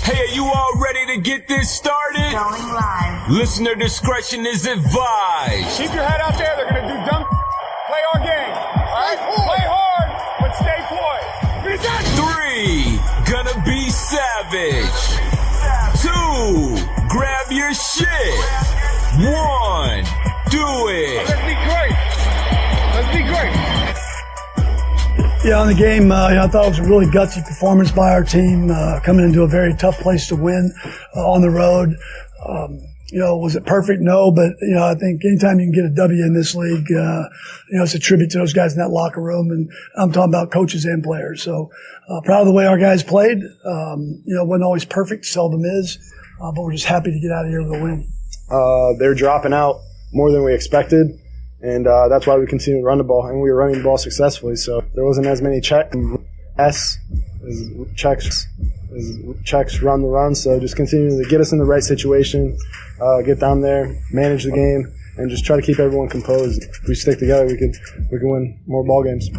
Hey, are you all ready to get this started? Going live. Listener discretion is advised. Keep your head out there. They're going to do dumb. Play our game. All right? Play hard, but stay poised. 3, gonna be savage. 2, grab your shit. 1, do it. Let's be great. Let's be great. Yeah, on the game, I thought it was a really gutsy performance by our team, coming into a very tough place to win on the road. Was it perfect? No, but, I think anytime you can get a W in this league, it's a tribute to those guys in that locker room. And I'm talking about coaches and players. So, proud of the way our guys played. Wasn't always perfect, seldom is, but we're just happy to get out of here with a win. They're dropping out more than we expected. And that's why we continue to run the ball, and we were running the ball successfully. So there wasn't as many checks run the run. So just continue to get us in the right situation, get down there, manage the game, and just try to keep everyone composed. If we stick together, we can win more ball games.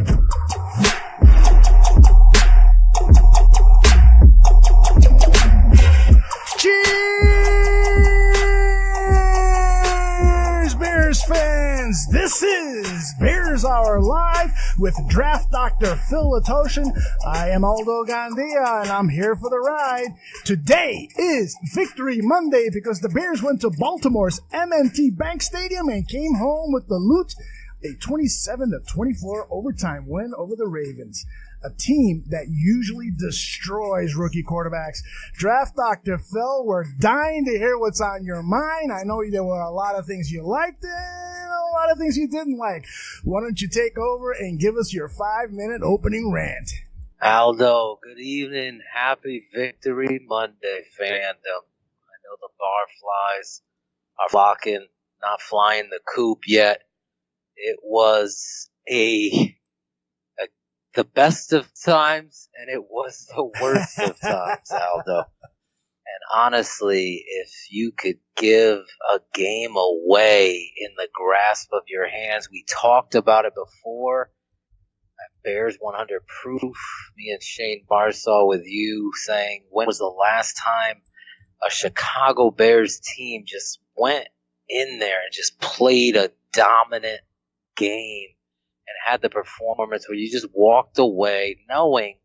Fans, this is Bears Hour Live with Draft Dr. Phil Ottochian. I am Aldo Gandia, and I'm here for the ride. Today is Victory Monday because the Bears went to Baltimore's M&T Bank Stadium and came home with the loot, a 27-24 overtime win over the Ravens. A team that usually destroys rookie quarterbacks. Draft Dr. Phil, we're dying to hear what's on your mind. I know there were a lot of things you liked and a lot of things you didn't like. Why don't you take over and give us your 5-minute opening rant? Aldo, good evening. Happy Victory Monday, fandom. I know the barflies are flocking, not flying the coop yet. It was the best of times, and it was the worst of times, Aldo. And honestly, if you could give a game away in the grasp of your hands, we talked about it before. Bears 100 proof. Me and Shane Barsaw with you saying, when was the last time a Chicago Bears team just went in there and just played a dominant game and had the performance where you just walked away knowing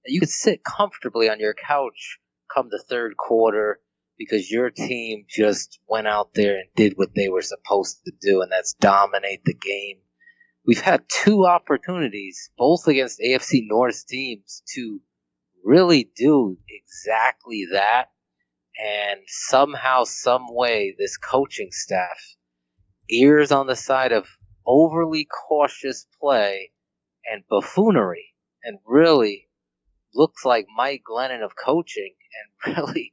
that you could sit comfortably on your couch come the third quarter because your team just went out there and did what they were supposed to do, and that's dominate the game. We've had 2 opportunities, both against AFC North teams, to really do exactly that, and somehow, some way, this coaching staff errs on the side of overly cautious play and buffoonery, and really looks like Mike Glennon of coaching, and really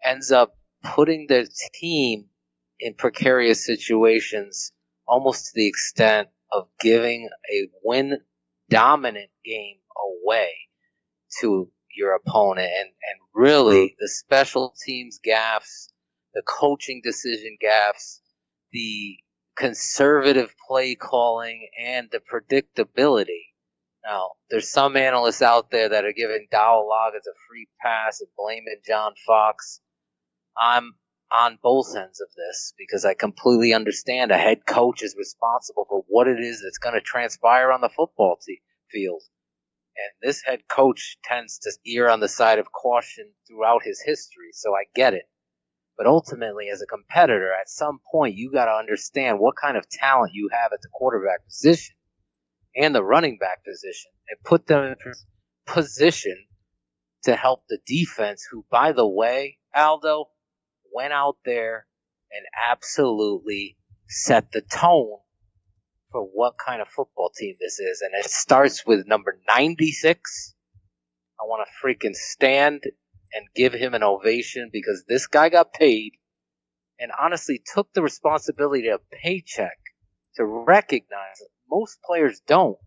ends up putting their team in precarious situations almost to the extent of giving a win-dominant game away to your opponent. And really, the special teams gaffes, the coaching decision gaffes, the conservative play calling, and the predictability. Now, there's some analysts out there that are giving Dowell Loggins a free pass and blaming John Fox. I'm on both ends of this because I completely understand a head coach is responsible for what it is that's going to transpire on the football field. And this head coach tends to err on the side of caution throughout his history, so I get it. But ultimately, as a competitor, at some point, you got to understand what kind of talent you have at the quarterback position and the running back position, and put them in position to help the defense, who, by the way, Aldo, went out there and absolutely set the tone for what kind of football team this is. And it starts with number 96. I want to freaking stand and give him an ovation because this guy got paid and honestly took the responsibility of a paycheck to recognize it. Most players don't.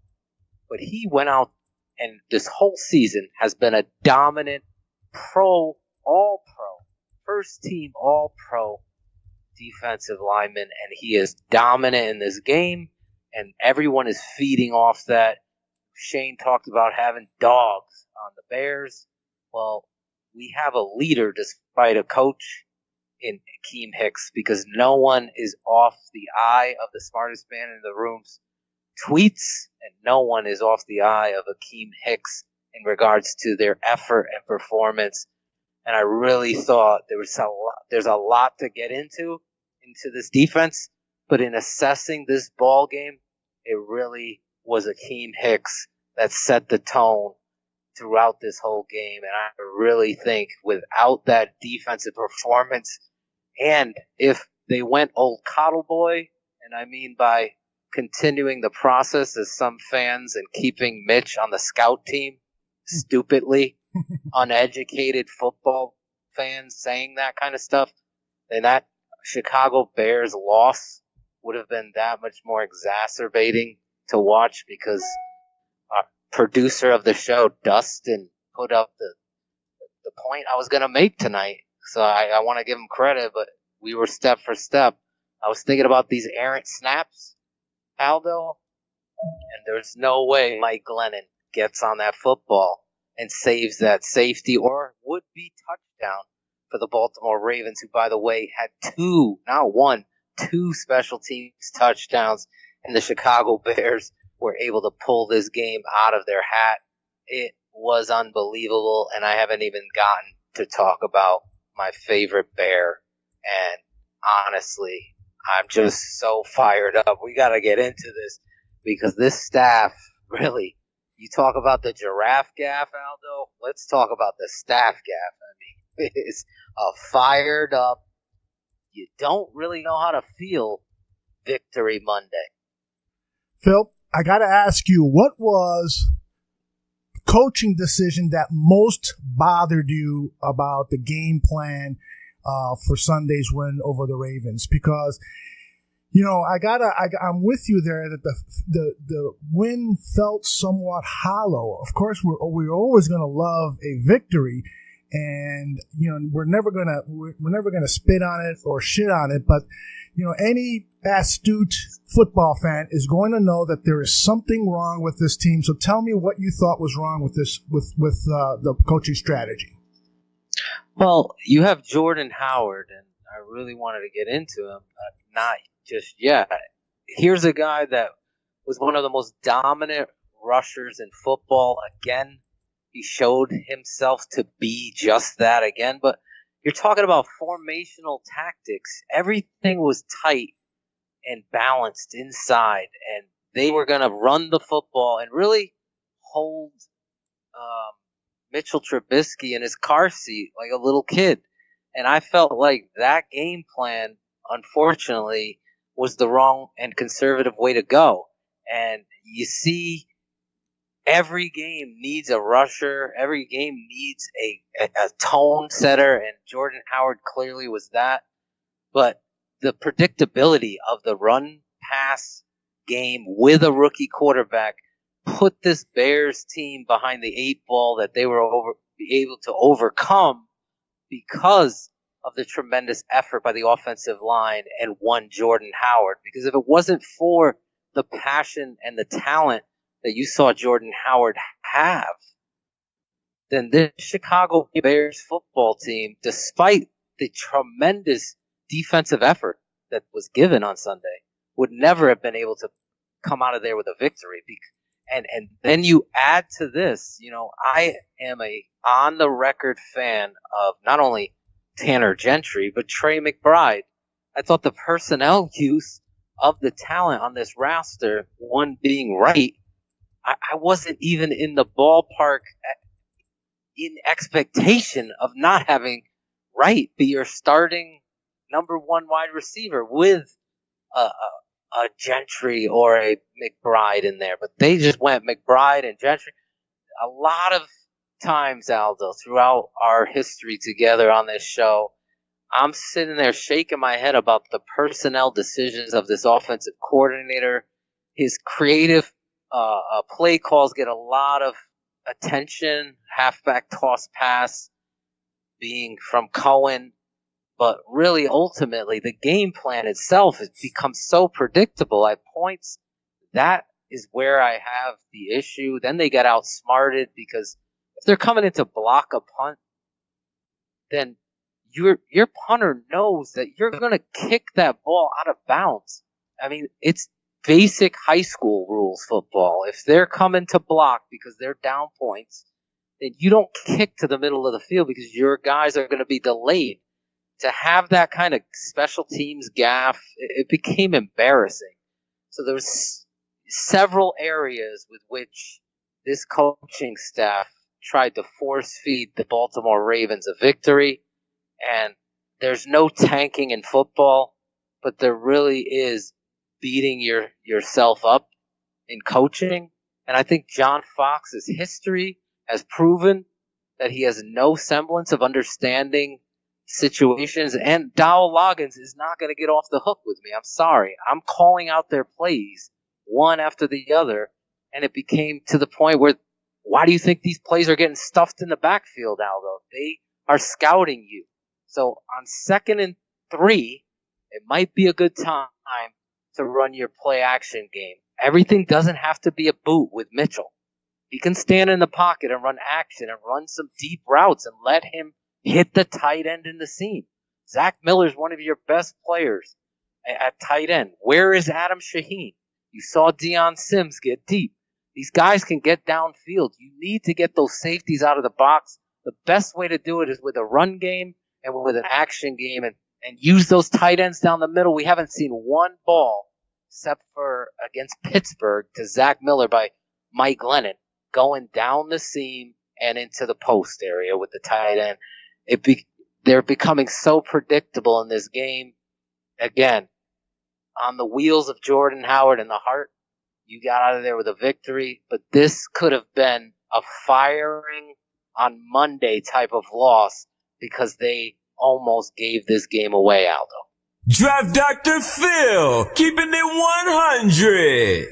But he went out and this whole season has been a dominant all-pro, first-team all-pro defensive lineman, and he is dominant in this game, and everyone is feeding off that. Shane talked about having dogs on the Bears. Well, we have a leader despite a coach in Akeem Hicks, because no one is off the eye of the smartest man in the room's tweets, and no one is off the eye of Akeem Hicks in regards to their effort and performance. And I really thought there's a lot to get into this defense, but in assessing this ball game, it really was Akeem Hicks that set the tone throughout this whole game. And I really think without that defensive performance, and if they went old coddle boy, and I mean by continuing the process as some fans and keeping Mitch on the scout team, stupidly, uneducated football fans saying that kind of stuff, then that Chicago Bears loss would have been that much more exacerbating to watch, because our producer of the show, Dustin, put up the point I was going to make tonight. So I want to give him credit, but we were step for step. I was thinking about these errant snaps, Aldo, and there's no way Mike Glennon gets on that football and saves that safety or would-be touchdown for the Baltimore Ravens, who, by the way, had two special teams touchdowns, and the Chicago Bears were able to pull this game out of their hat. It was unbelievable, and I haven't even gotten to talk about my favorite Bear. And honestly, I'm just so fired up. We got to get into this, because this staff, really, you talk about the giraffe gaff, Aldo, let's talk about the staff gaff. I mean, it's fired up. You don't really know how to feel Victory Monday. Phil, I got to ask you, what was the coaching decision that most bothered you about the game plan for Sunday's win over the Ravens? Because, you know, I'm with you there that the win felt somewhat hollow. Of course, we're always going to love a victory, and you know we're never gonna spit on it or shit on it. But you know, any astute football fan is going to know that there is something wrong with this team. So tell me what you thought was wrong with this with the coaching strategy. Well, you have Jordan Howard, and I really wanted to get into him. Not just yet. Here's a guy that was one of the most dominant rushers in football. Again, he showed himself to be just that again. But you're talking about formational tactics. Everything was tight and balanced inside, and they were going to run the football and really hold Mitchell Trubisky in his car seat like a little kid. And I felt like that game plan, unfortunately, was the wrong and conservative way to go. And you see, every game needs a rusher. Every game needs a tone setter, and Jordan Howard clearly was that. But the predictability of the run-pass game with a rookie quarterback put this Bears team behind the eight ball that they were able to overcome because of the tremendous effort by the offensive line and one Jordan Howard. Because if it wasn't for the passion and the talent that you saw Jordan Howard have, then this Chicago Bears football team, despite the tremendous defensive effort that was given on Sunday, would never have been able to come out of there with a victory. And then you add to this, you know, I am a on-the-record fan of not only Tanner Gentry, but Trey McBride. I thought the personnel use of the talent on this roster, one being right, I wasn't even in the ballpark in expectation of not having Wright be your starting number one wide receiver with a Gentry or a McBride in there. But they just went McBride and Gentry. A lot of times, Aldo, throughout our history together on this show, I'm sitting there shaking my head about the personnel decisions of this offensive coordinator. His creative play calls get a lot of attention. Halfback toss pass being from Cohen. But really, ultimately, the game plan itself has become so predictable at points. That is where I have the issue. Then they get outsmarted because if they're coming in to block a punt, then your punter knows that you're going to kick that ball out of bounds. I mean, it's basic high school rules football. If they're coming to block because they're down points, then you don't kick to the middle of the field because your guys are going to be delayed. To have that kind of special teams gaffe, it became embarrassing. So there was several areas with which this coaching staff tried to force feed the Baltimore Ravens a victory. And there's no tanking in football, but there really is beating yourself up in coaching. And I think John Fox's history has proven that he has no semblance of understanding situations. And Dowell Loggins is not going to get off the hook with me. I'm sorry. I'm calling out their plays one after the other. And it became to the point where, why do you think these plays are getting stuffed in the backfield, Aldo? They are scouting you. So on 2nd and 3, it might be a good time to run your play action game. Everything doesn't have to be a boot with Mitchell. He can stand in the pocket and run action and run some deep routes and let him hit the tight end in the seam. Zach Miller's one of your best players at tight end. Where is Adam Shaheen? You saw Deion Sims get deep. These guys can get downfield. You need to get those safeties out of the box. The best way to do it is with a run game and with an action game and use those tight ends down the middle. We haven't seen one ball except for against Pittsburgh to Zach Miller by Mike Glennon going down the seam and into the post area with the tight end. They're becoming so predictable in this game. Again, on the wheels of Jordan Howard and the heart, you got out of there with a victory, but this could have been a firing on Monday type of loss because they almost gave this game away, Aldo. Draft Dr. Phil, keeping it 100.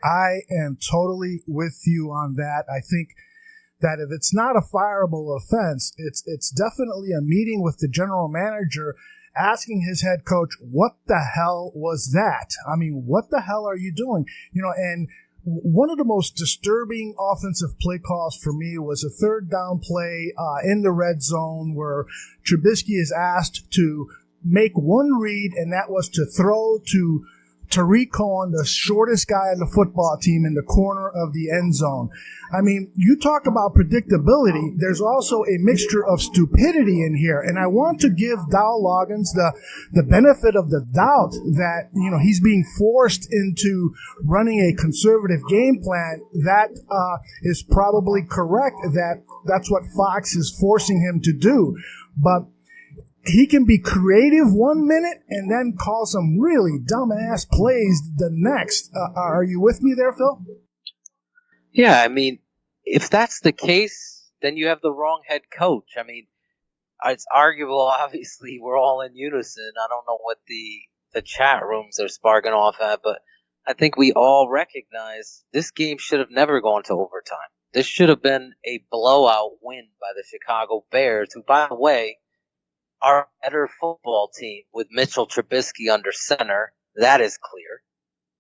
I am totally with you on that. I think that if it's not a fireable offense, it's definitely a meeting with the general manager asking his head coach, what the hell was that? I mean, what the hell are you doing? And one of the most disturbing offensive play calls for me was a 3rd down play in the red zone where Trubisky is asked to make one read, and that was to throw to Tariq Cohen, the shortest guy on the football team, in the corner of the end zone. I mean, you talk about predictability. There's also a mixture of stupidity in here. And I want to give Dowell Loggins the benefit of the doubt that, he's being forced into running a conservative game plan. That is probably correct. That's what Fox is forcing him to do. But he can be creative one minute and then call some really dumbass plays the next. Are you with me there, Phil? Yeah, I mean, if that's the case, then you have the wrong head coach. I mean, it's arguable, obviously, we're all in unison. I don't know what the chat rooms are sparking off at, but I think we all recognize this game should have never gone to overtime. This should have been a blowout win by the Chicago Bears, who, by the way, are a better football team with Mitchell Trubisky under center. That is clear.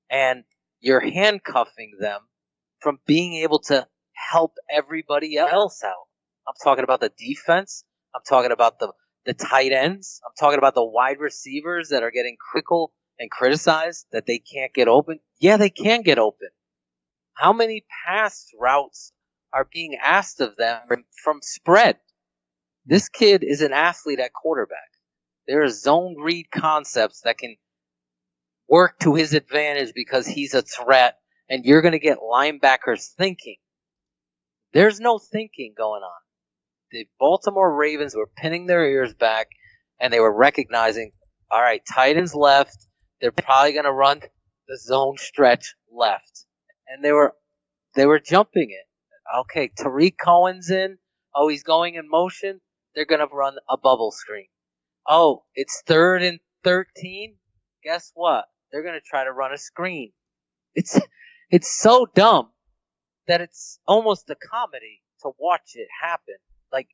And you're handcuffing them from being able to help everybody else out. I'm talking about the defense. I'm talking about the tight ends. I'm talking about the wide receivers that are getting critical and criticized that they can't get open. Yeah, they can get open. How many pass routes are being asked of them from spread? This kid is an athlete at quarterback. There are zone read concepts that can work to his advantage because he's a threat, and you're going to get linebackers thinking. There's no thinking going on. The Baltimore Ravens were pinning their ears back, and they were recognizing, all right, tight ends left. They're probably going to run the zone stretch left. And they were jumping it. Okay, Tariq Cohen's in. Oh, he's going in motion. They're going to run a bubble screen. Oh, it's 3rd and 13. Guess what? They're going to try to run a screen. It's so dumb that it's almost a comedy to watch it happen. Like,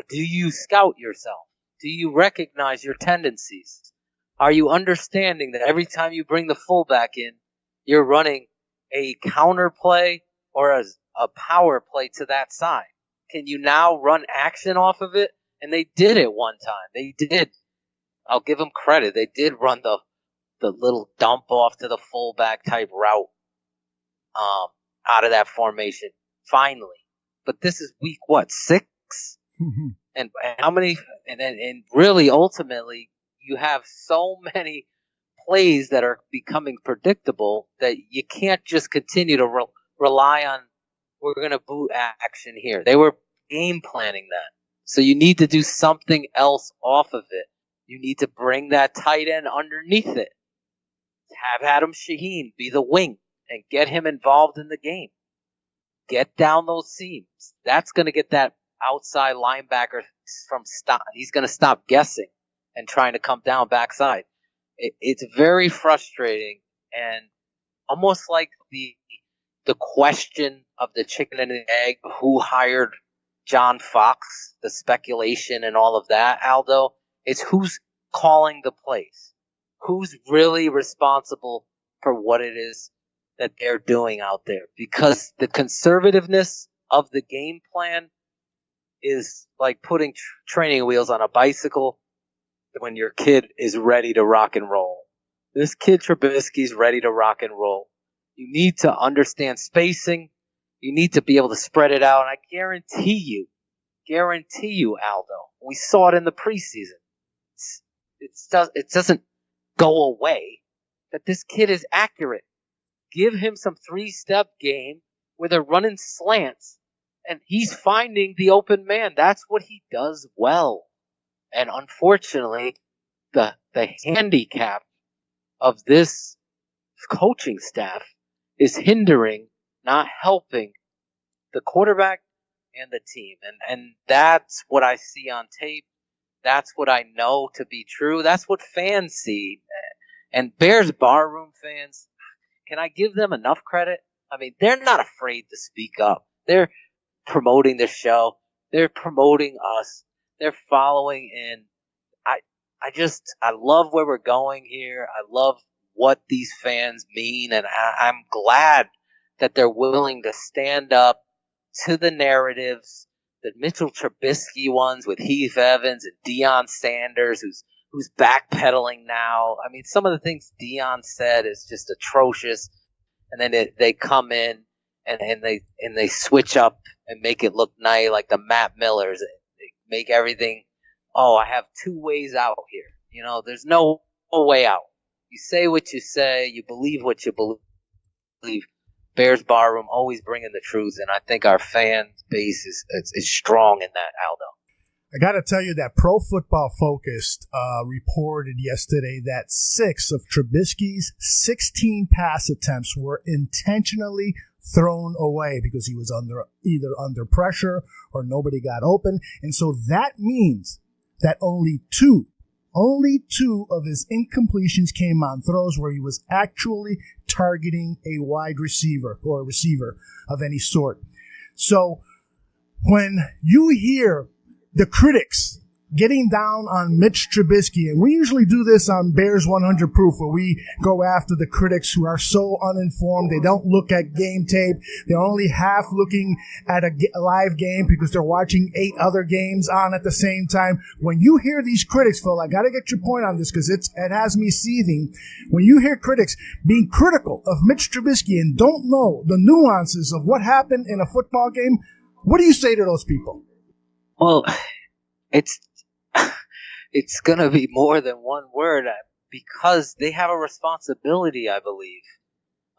do you scout yourself? Do you recognize your tendencies? Are you understanding that every time you bring the fullback in, you're running a counter play or a power play to that side? Can you now run action off of it And they did it one time. They did. I'll give them credit. They did run the little dump off to the fullback type route out of that formation, finally. But this is week, 6? And how many, and really ultimately, you have so many plays that are becoming predictable that you can't just continue to rely on, we're going to boot action here. They were game planning that. So you need to do something else off of it. You need to bring that tight end underneath it. Have Adam Shaheen be the wing and get him involved in the game. Get down those seams. That's going to get that outside linebacker from stop. He's going to stop guessing and trying to come down backside. It's very frustrating and almost like the question of the chicken and the egg, who hired John Fox, the speculation and all of that, Aldo, is who's calling the plays. Who's really responsible for what it is that they're doing out there? Because the conservativeness of the game plan is like putting training wheels on a bicycle when your kid is ready to rock and roll. This kid Trubisky's ready to rock and roll. You need to understand spacing. You need to be able to spread it out. And I guarantee you, Aldo, we saw it in the preseason. It doesn't go away that this kid is accurate. Give him some 3-step game where they're running slants and he's finding the open man. That's what he does well. And unfortunately, the handicap of this coaching staff is hindering, not helping the quarterback and the team. And that's what I see on tape. That's what I know to be true. That's what fans see. And Bears barroom fans, can I give them enough credit? I mean, they're not afraid to speak up. They're promoting the show. They're promoting us. They're following in. I love where we're going here. I love what these fans mean. And I'm glad that they're willing to stand up to the narratives, the Mitchell Trubisky ones with Heath Evans and Deion Sanders, who's backpedaling now. I mean, some of the things Deion said is just atrocious. And then they come in and they switch up and make it look nice, like the Matt Millers. They make everything, I have 2 ways out here. You know, there's no way out. You say what you say, you believe what you believe. Bears barroom always bringing the truth, and I think our fan base is strong in that, Aldo. I got to tell you that Pro Football Focus reported yesterday that 6 of Trubisky's 16 pass attempts were intentionally thrown away because he was either under pressure or nobody got open. And so that means that only two of his incompletions came on throws where he was actually targeting a wide receiver or a receiver of any sort. So when you hear the critics getting down on Mitch Trubisky, and we usually do this on Bears 100 Proof, where we go after the critics who are so uninformed. They don't look at game tape. They're only half looking at a live game because they're watching 8 other games on at the same time. When you hear these critics, Phil, I got to get your point on this because it has me seething. When you hear critics being critical of Mitch Trubisky and don't know the nuances of what happened in a football game, what do you say to those people? Well, it's going to be more than one word because they have a responsibility, I believe.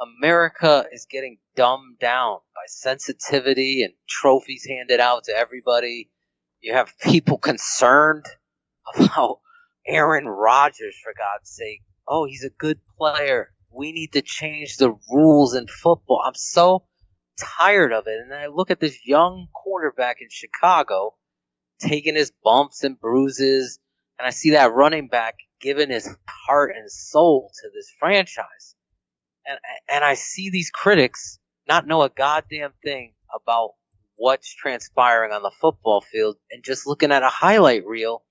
America is getting dumbed down by sensitivity and trophies handed out to everybody. You have people concerned about Aaron Rodgers, for God's sake. Oh, he's a good player. We need to change the rules in football. I'm so tired of it. And then I look at this young quarterback in Chicago taking his bumps and bruises, and I see that running back giving his heart and soul to this franchise. And I see these critics not know a goddamn thing about what's transpiring on the football field and just looking at a highlight reel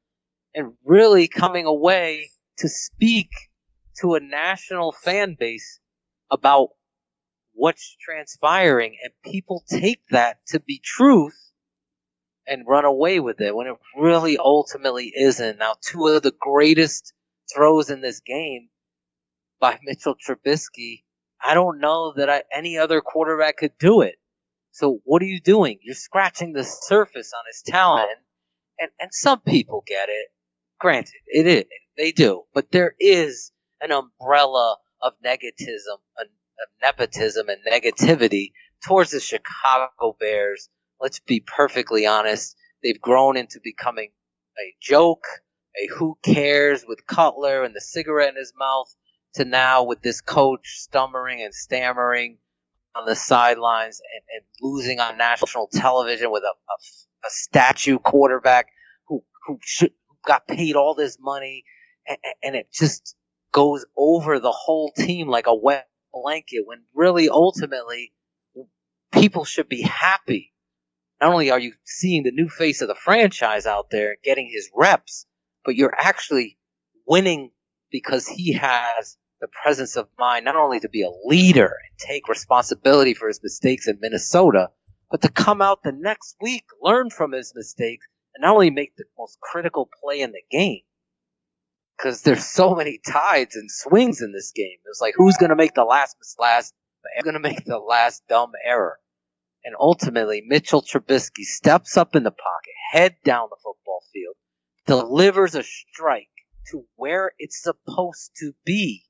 and really coming away to speak to a national fan base about what's transpiring. And people take that to be truth and run away with it when it really ultimately isn't. Now, two of the greatest throws in this game by Mitchell Trubisky, I don't know that any other quarterback could do it. So what are you doing? You're scratching the surface on his talent, and some people get it. Granted, it is. They do. But there is an umbrella of nepotism and negativity towards the Chicago Bears. Let's be perfectly honest. They've grown into becoming a joke, a who cares with Cutler and the cigarette in his mouth, to now with this coach stammering on the sidelines and losing on national television with a statue quarterback who got paid all this money, and it just goes over the whole team like a wet blanket, when really ultimately people should be happy. Not only are you seeing the new face of the franchise out there getting his reps, but you're actually winning because he has the presence of mind not only to be a leader and take responsibility for his mistakes in Minnesota, but to come out the next week, learn from his mistakes, and not only make the most critical play in the game. Because there's so many tides and swings in this game. It's like, who's going to make the last dumb error? And ultimately, Mitchell Trubisky steps up in the pocket, head down the football field, delivers a strike to where it's supposed to be.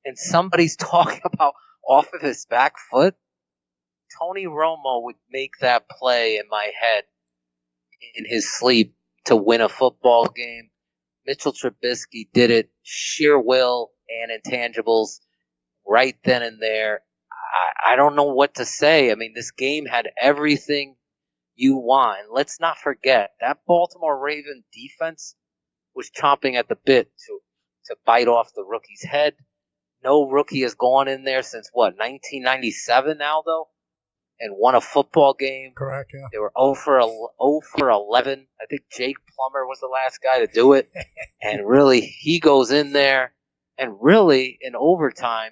And somebody's talking about off of his back foot. Tony Romo would make that play in my head in his sleep to win a football game. Mitchell Trubisky did it, sheer will and intangibles right then and there. I don't know what to say. I mean, this game had everything you want. And let's not forget, that Baltimore Ravens defense was chomping at the bit to bite off the rookie's head. No rookie has gone in there since, 1997, Aldo? And won a football game. Correct, yeah. They were 0 for 11. I think Jake Plummer was the last guy to do it. And really, he goes in there and really, in overtime,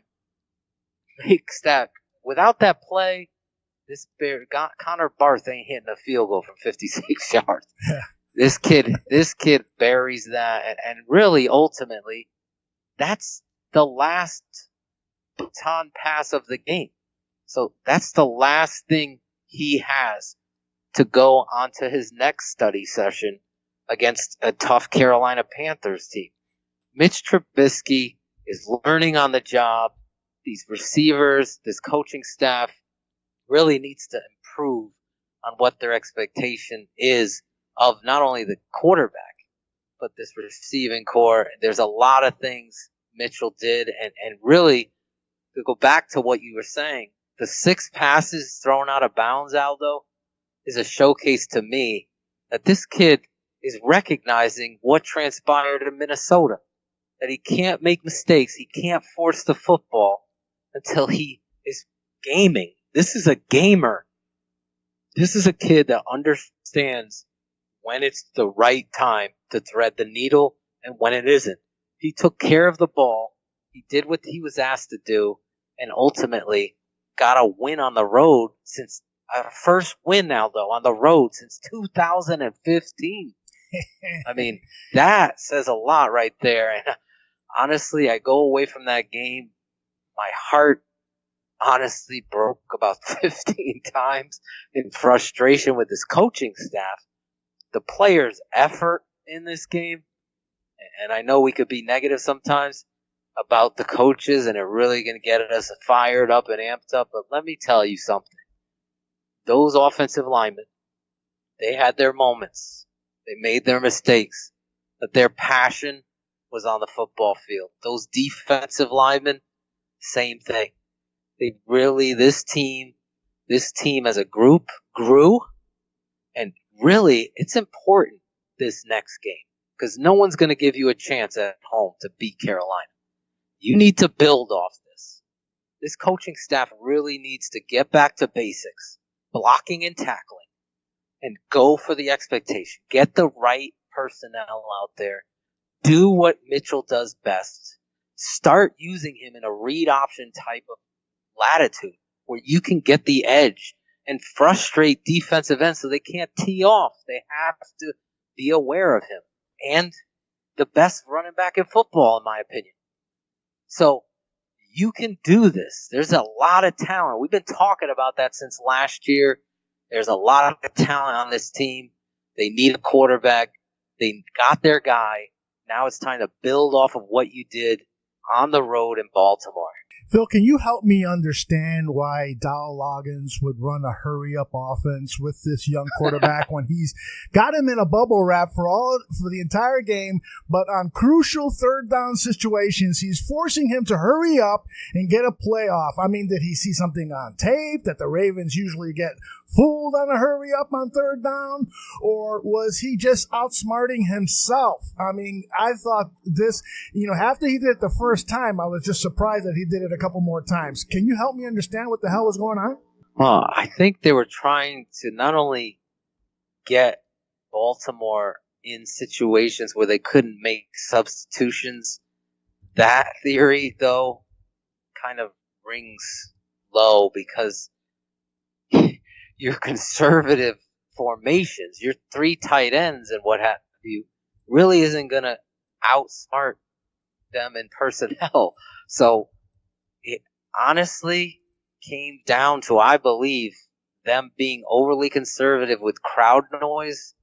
makes that. Without that play, Connor Barth ain't hitting a field goal from 56 yards. This kid buries that. And really, ultimately, that's the last baton pass of the game. So that's the last thing he has to go onto his next study session against a tough Carolina Panthers team. Mitch Trubisky is learning on the job. These receivers, this coaching staff really needs to improve on what their expectation is of not only the quarterback, but this receiving core. There's a lot of things Mitchell did, and really, to go back to what you were saying, the 6 passes thrown out of bounds, Aldo, is a showcase to me that this kid is recognizing what transpired in Minnesota. That he can't make mistakes. He can't force the football until he is gaming. This is a gamer. This is a kid that understands when it's the right time to thread the needle and when it isn't. He took care of the ball. He did what he was asked to do, and ultimately got a win on the road since first win now, though, on the road since 2015. I mean, that says a lot right there. And honestly, I go away from that game, my heart honestly broke about 15 times in frustration with this coaching staff. The players' effort in this game, and I know we could be negative sometimes about the coaches, and it really going to get us fired up and amped up, but let me tell you something. Those offensive linemen, they had their moments. They made their mistakes, but their passion was on the football field. Those defensive linemen, same thing. They really, this team as a group grew, and really, it's important this next game, because no one's going to give you a chance at home to beat Carolina. You need to build off this. This coaching staff really needs to get back to basics, blocking and tackling, and go for the expectation. Get the right personnel out there. Do what Mitchell does best. Start using him in a read option type of latitude where you can get the edge and frustrate defensive ends so they can't tee off. They have to be aware of him. And the best running back in football, in my opinion. So you can do this. There's a lot of talent. We've been talking about that since last year. There's a lot of talent on this team. They need a quarterback. They got their guy. Now it's time to build off of what you did on the road in Baltimore. Phil, can you help me understand why Dow Loggins would run a hurry-up offense with this young quarterback when he's got him in a bubble wrap for the entire game, but on crucial third-down situations, he's forcing him to hurry up and get a playoff? I mean, did he see something on tape that the Ravens usually get fooled on a hurry-up on third down, or was he just outsmarting himself? I mean, I thought this, after he did it the first time, I was just surprised that he did it a couple more times. Can you help me understand what the hell was going on? Well, I think they were trying to not only get Baltimore in situations where they couldn't make substitutions. That theory, though, kind of rings low because your conservative formations, your 3 tight ends and what have you, really isn't going to outsmart them in personnel. So it honestly came down to, I believe, them being overly conservative with crowd noise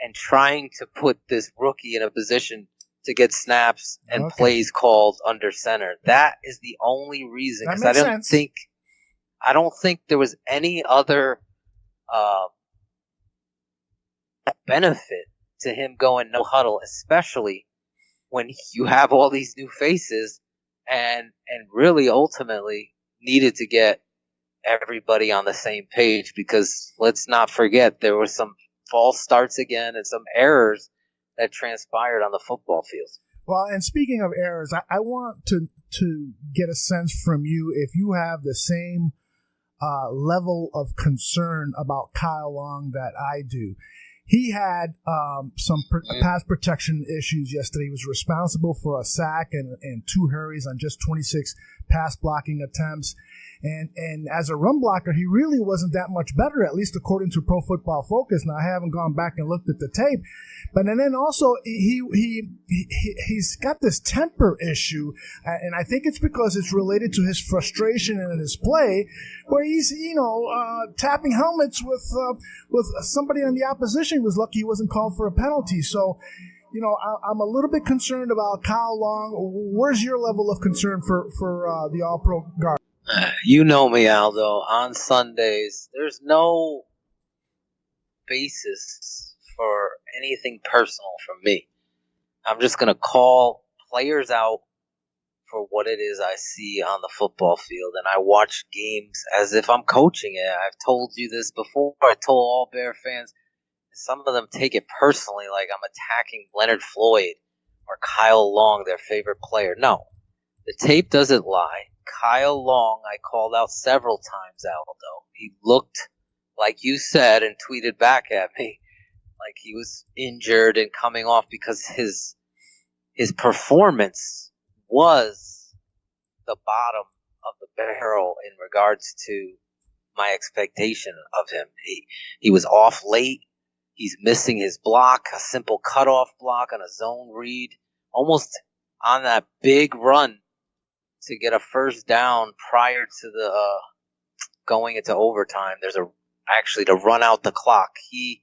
and trying to put this rookie in a position to get snaps and plays called under center. That is the only reason. Because I don't think there was any other benefit to him going no huddle, especially when you have all these new faces and really ultimately needed to get everybody on the same page, because let's not forget there were some false starts again and some errors that transpired on the football field. Well, and speaking of errors, I want to get a sense from you if you have the same level of concern about Kyle Long that I do. He had some pass protection issues yesterday. He was responsible for a sack and 2 hurries on just 26 pass blocking attempts. And as a run blocker, he really wasn't that much better, at least according to Pro Football Focus. Now, I haven't gone back and looked at the tape. But and then also, he's got this temper issue, and I think it's because it's related to his frustration in his play, where he's, tapping helmets with somebody on the opposition. He was lucky he wasn't called for a penalty. So, I'm a little bit concerned about Kyle Long. Where's your level of concern for the All-Pro guard? You know me, Aldo. On Sundays, there's no basis for anything personal from me. I'm just going to call players out for what it is I see on the football field, and I watch games as if I'm coaching it. I've told you this before. I told all Bear fans. Some of them take it personally, like I'm attacking Leonard Floyd or Kyle Long, their favorite player. No, the tape doesn't lie. Kyle Long, I called out several times, Aldo. He looked, like you said, and tweeted back at me, like he was injured and coming off, because his performance was the bottom of the barrel in regards to my expectation of him. He was off late. He's missing his block, a simple cutoff block on a zone read, almost on that big run to get a first down prior to the going into overtime. There's actually to run out the clock. He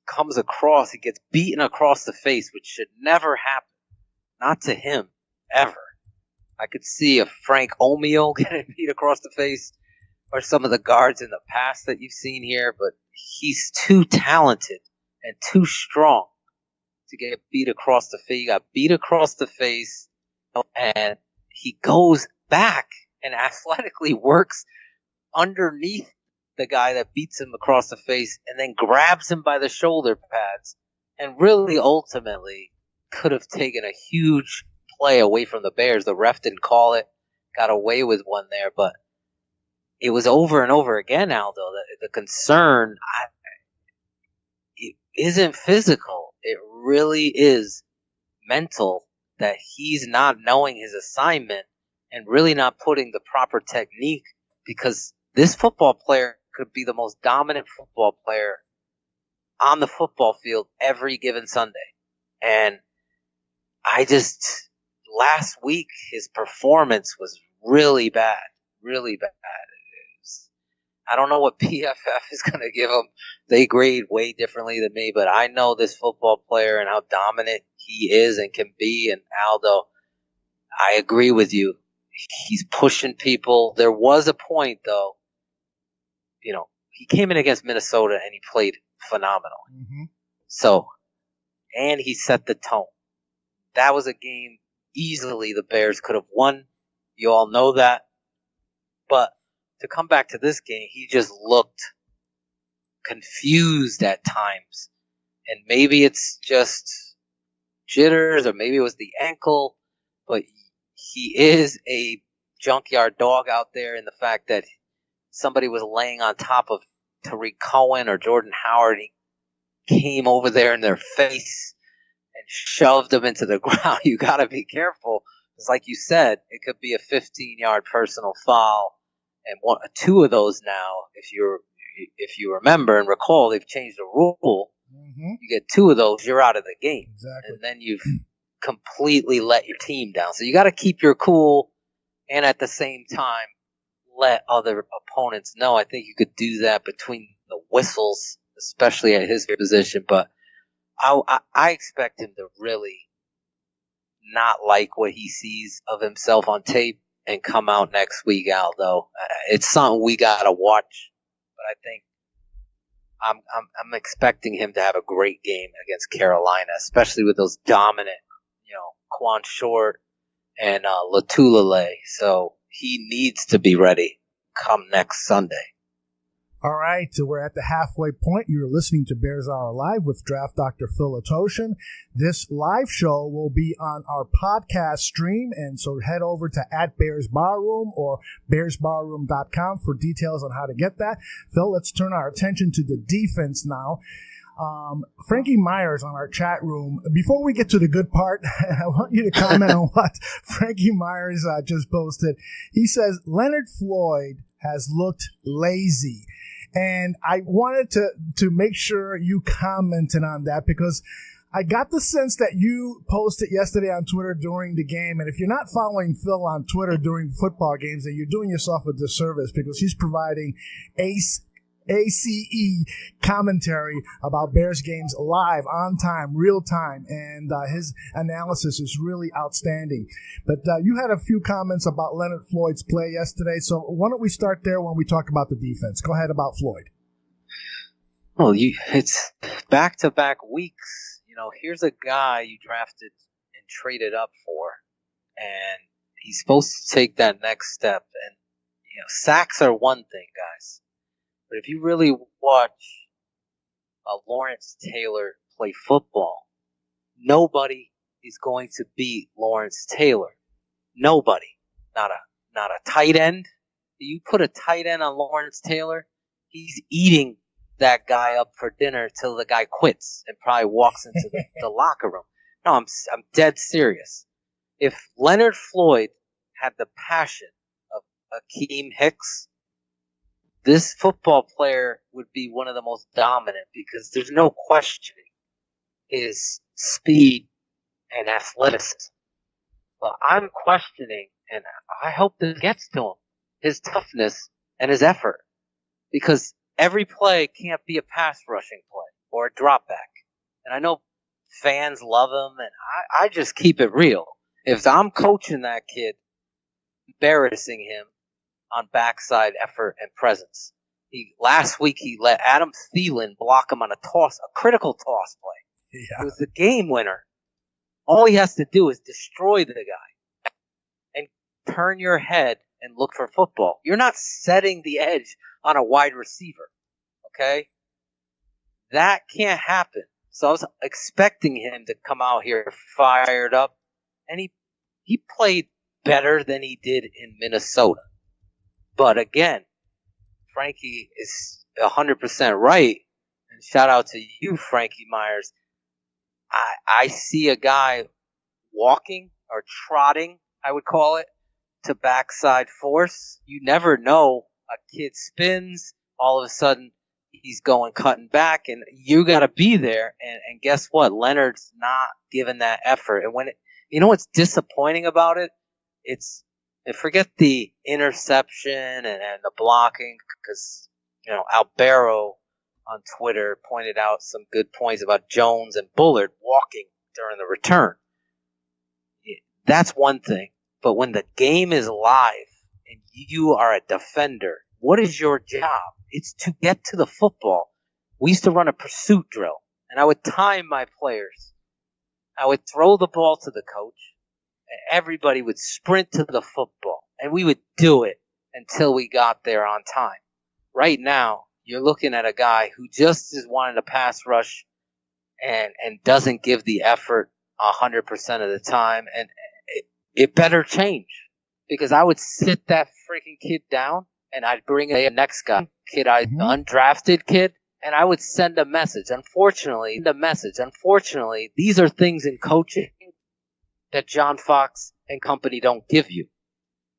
comes across, he gets beaten across the face, which should never happen. Not to him, ever. I could see a Frank Omeo getting beat across the face, or some of the guards in the past that you've seen here, but he's too talented and too strong to get beat across the face. He got beat across the face, and he goes back and athletically works underneath the guy that beats him across the face and then grabs him by the shoulder pads, and really ultimately could have taken a huge play away from the Bears. The ref didn't call it, got away with one there, but it was over and over again, Aldo. The concern it isn't physical. It really is mental, that he's not knowing his assignment and really not putting the proper technique, because this football player could be the most dominant football player on the football field every given Sunday. And last week, his performance was really bad, really bad. I don't know what PFF is going to give him. They grade way differently than me, but I know this football player and how dominant he is and can be. And Aldo, I agree with you. He's pushing people. There was a point, though, he came in against Minnesota and he played phenomenal. Mm-hmm. So, and he set the tone. That was a game easily the Bears could have won. You all know that. But to come back to this game, he just looked confused at times. And maybe it's just jitters or maybe it was the ankle. But he is a junkyard dog out there in the fact that somebody was laying on top of Tariq Cohen or Jordan Howard. He came over there in their face and shoved them into the ground. You got to be careful. Because like you said, it could be a 15-yard personal foul. And two of those now, if you remember and recall, they've changed the rule. Mm-hmm. You get two of those, you're out of the game. Exactly. And then you've completely let your team down. So you got to keep your cool and at the same time let other opponents know. I think you could do that between the whistles, especially at his position. But I expect him to really not like what he sees of himself on tape and come out next week, Aldo. It's something we gotta watch, but I think I'm expecting him to have a great game against Carolina, especially with those dominant, Quan Short and Latulele. So he needs to be ready come next Sunday. All right, so we're at the halfway point. You're listening to Bears Hour Live with Draft Dr. Phil Ottochian. This live show will be on our podcast stream, and so head over to @BearsBarroom or BearsBarroom.com for details on how to get that. Phil, let's turn our attention to the defense now. Frankie Myers on our chat room. Before we get to the good part, I want you to comment on what Frankie Myers just posted. He says, Leonard Floyd has looked lazy. And I wanted to make sure you commented on that because I got the sense that you posted yesterday on Twitter during the game. And if you're not following Phil on Twitter during football games, then you're doing yourself a disservice because he's providing ACE commentary about Bears games live, on time, real time, and his analysis is really outstanding. But you had a few comments about Leonard Floyd's play yesterday, so why don't we start there when we talk about the defense? Go ahead about Floyd. Well, it's back-to-back weeks. Here's a guy you drafted and traded up for, and he's supposed to take that next step. And, sacks are one thing, guys. But if you really watch Lawrence Taylor play football, nobody is going to beat Lawrence Taylor. Nobody. Not a tight end. You put a tight end on Lawrence Taylor, he's eating that guy up for dinner till the guy quits and probably walks into the locker room. No, I'm dead serious. If Leonard Floyd had the passion of Akeem Hicks, this football player would be one of the most dominant because there's no questioning his speed and athleticism. But I'm questioning, and I hope this gets to him, his toughness and his effort. Because every play can't be a pass rushing play or a drop back. And I know fans love him, and I just keep it real. If I'm coaching that kid, embarrassing him on backside effort and presence. Last week he let Adam Thielen block him on a critical toss play. Yeah. It was the game winner. All he has to do is destroy the guy and turn your head and look for football. You're not setting the edge on a wide receiver, okay? That can't happen. So I was expecting him to come out here fired up, and he played better than he did in Minnesota. But again, Frankie is 100% right. And shout out to you, Frankie Myers. I see a guy walking or trotting, I would call it, to backside force. You never know. A kid spins, all of a sudden he's going cutting back, and you got to be there. And guess what? Leonard's not giving that effort. And you know what's disappointing about it? And forget the interception and the blocking, because Albero on Twitter pointed out some good points about Jones and Bullard walking during the return. That's one thing. But when the game is live and you are a defender, what is your job? It's to get to the football. We used to run a pursuit drill, and I would time my players. I would throw the ball to the coach, and everybody would sprint to the football, and we would do it until we got there on time. Right now, you're looking at a guy who just is wanting to pass rush and doesn't give the effort 100% of the time, and it better change, because I would sit that freaking kid down, and I'd bring the next guy, undrafted kid, and I would send a message. Unfortunately, these are things in coaching that John Fox and company don't give you.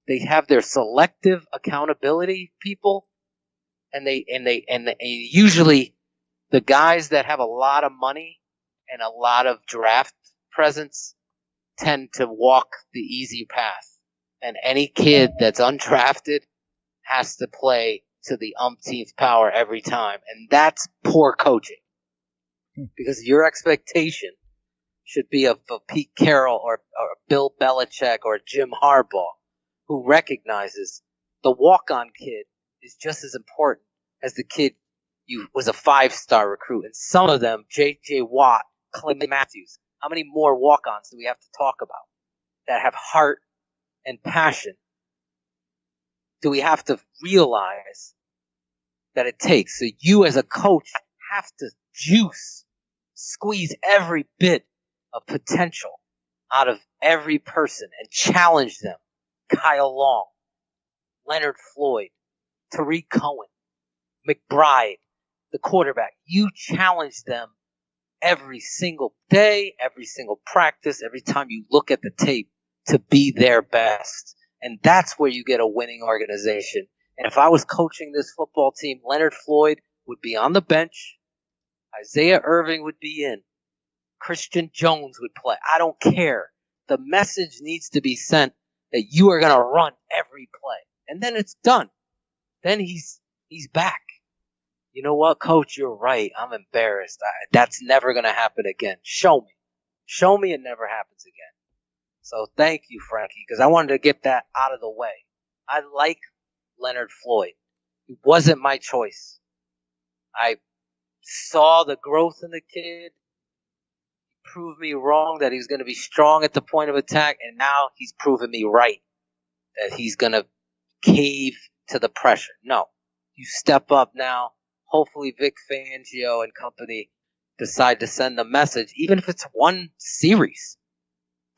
They have their selective accountability people, and they usually the guys that have a lot of money and a lot of draft presence tend to walk the easy path, and any kid that's undrafted has to play to the umpteenth power every time, and that's poor coaching. Because your expectation should be of Pete Carroll or Bill Belichick or Jim Harbaugh, who recognizes the walk-on kid is just as important as the kid was a 5-star recruit. And some of them, J.J. Watt, Clay Matthews, how many more walk-ons do we have to talk about that have heart and passion? Do we have to realize that it takes? So you as a coach have to squeeze every bit of potential out of every person and challenge them. Kyle Long, Leonard Floyd, Tariq Cohen, McBride, the quarterback. You challenge them every single day, every single practice, every time you look at the tape to be their best. And that's where you get a winning organization. And if I was coaching this football team, Leonard Floyd would be on the bench. Isaiah Irving would be in. Christian Jones would play. I don't care. The message needs to be sent that you are going to run every play. And then it's done. Then he's back. You know what, Coach? You're right. I'm embarrassed. That's never going to happen again. Show me. Show me it never happens again. So thank you, Frankie, because I wanted to get that out of the way. I like Leonard Floyd. It wasn't my choice. I saw the growth in the kid. He proved me wrong that he was going to be strong at the point of attack, and now he's proven me right that he's going to cave to the pressure. No. You step up now. Hopefully Vic Fangio and company decide to send a message, even if it's one series.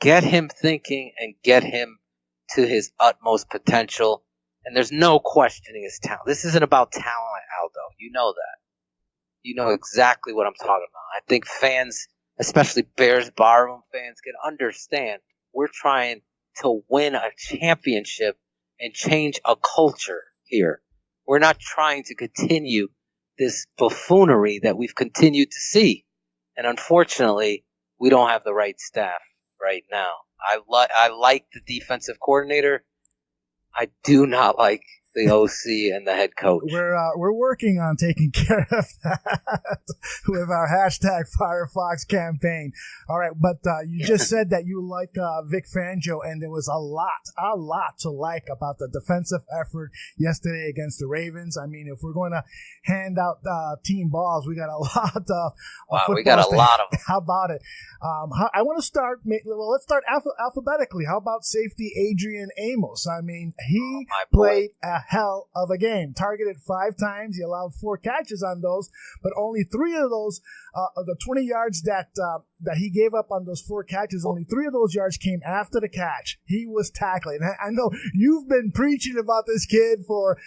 Get him thinking and get him to his utmost potential. And there's no questioning his talent. This isn't about talent, Aldo. You know that. You know exactly what I'm talking about. I think fans, especially Bears Barroom fans, can understand we're trying to win a championship and change a culture here. We're not trying to continue this buffoonery that we've continued to see. And unfortunately, we don't have the right staff right now. I like the defensive coordinator. I do not like the OC and the head coach. We're working on taking care of that with our hashtag Firefox campaign. All right, but you just said that you like Vic Fangio, and there was a lot to like about the defensive effort yesterday against the Ravens. I mean, if we're going to hand out team balls, we got a lot of we got a lot of them. How about it? I want to start. Well, let's start alphabetically. How about safety Adrian Amos? I mean, he played a hell of a game. Targeted 5 times. He allowed 4 catches on those, but only 3 of those, of the 20 yards that he gave up on those 4 catches, only 3 of those yards came after the catch. He was tackling. I know you've been preaching about this kid for,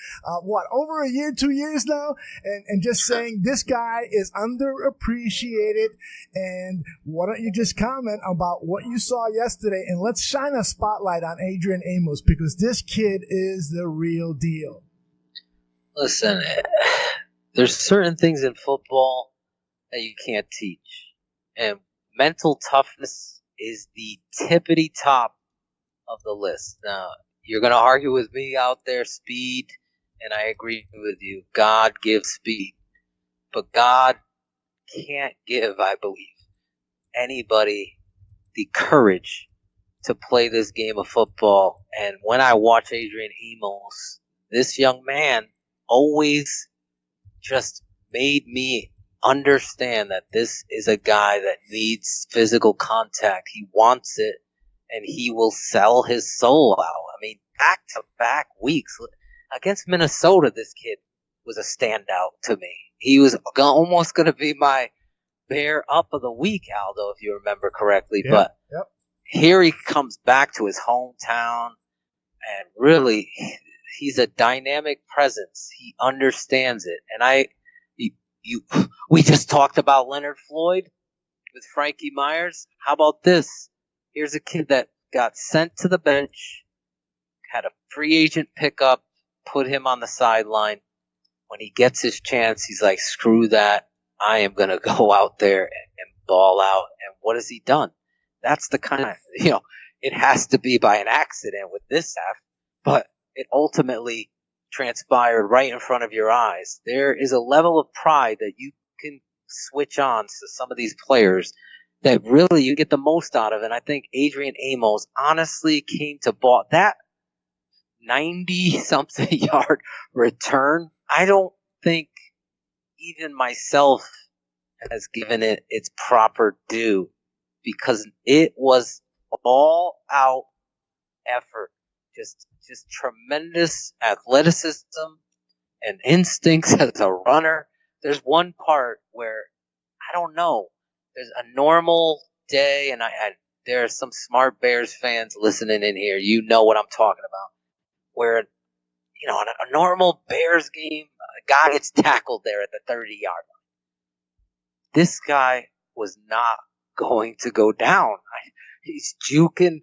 over a year, 2 years now, and just saying this guy is underappreciated. And why don't you just comment about what you saw yesterday, and let's shine a spotlight on Adrian Amos, because this kid is the real deal. Listen, there's certain things in football that you can't teach. And mental toughness is the tippity top of the list. Now, you're going to argue with me out there, speed, and I agree with you. God gives speed. But God can't give, I believe, anybody the courage to play this game of football. And when I watch Adrian Amos, this young man always just made me understand that this is a guy that needs physical contact. He wants it, and he will sell his soul out. I mean, back-to-back weeks. Against Minnesota, this kid was a standout to me. He was almost going to be my Bear up of the week, Aldo, if you remember correctly. Yep, But yep. Here he comes back to his hometown, and really, he's a dynamic presence. He understands it. And we just talked about Leonard Floyd with Frankie Myers. How about this? Here's a kid that got sent to the bench, had a free agent pickup, put him on the sideline. When he gets his chance, he's like, screw that. I am going to go out there and ball out. And what has he done? That's the kind of, it has to be by an accident with this half, but it ultimately transpired right in front of your eyes. There is a level of pride that you can switch on to some of these players that really you get the most out of. And I think Adrian Amos honestly came to ball. That 90-something yard return, I don't think even myself has given it its proper due, because it was all out effort, just tremendous athleticism and instincts as a runner. There's one part where I don't know. There's a normal day, and there are some smart Bears fans listening in here. You know what I'm talking about. Where in a normal Bears game, a guy gets tackled there at the 30-yard line. This guy was not going to go down. He's juking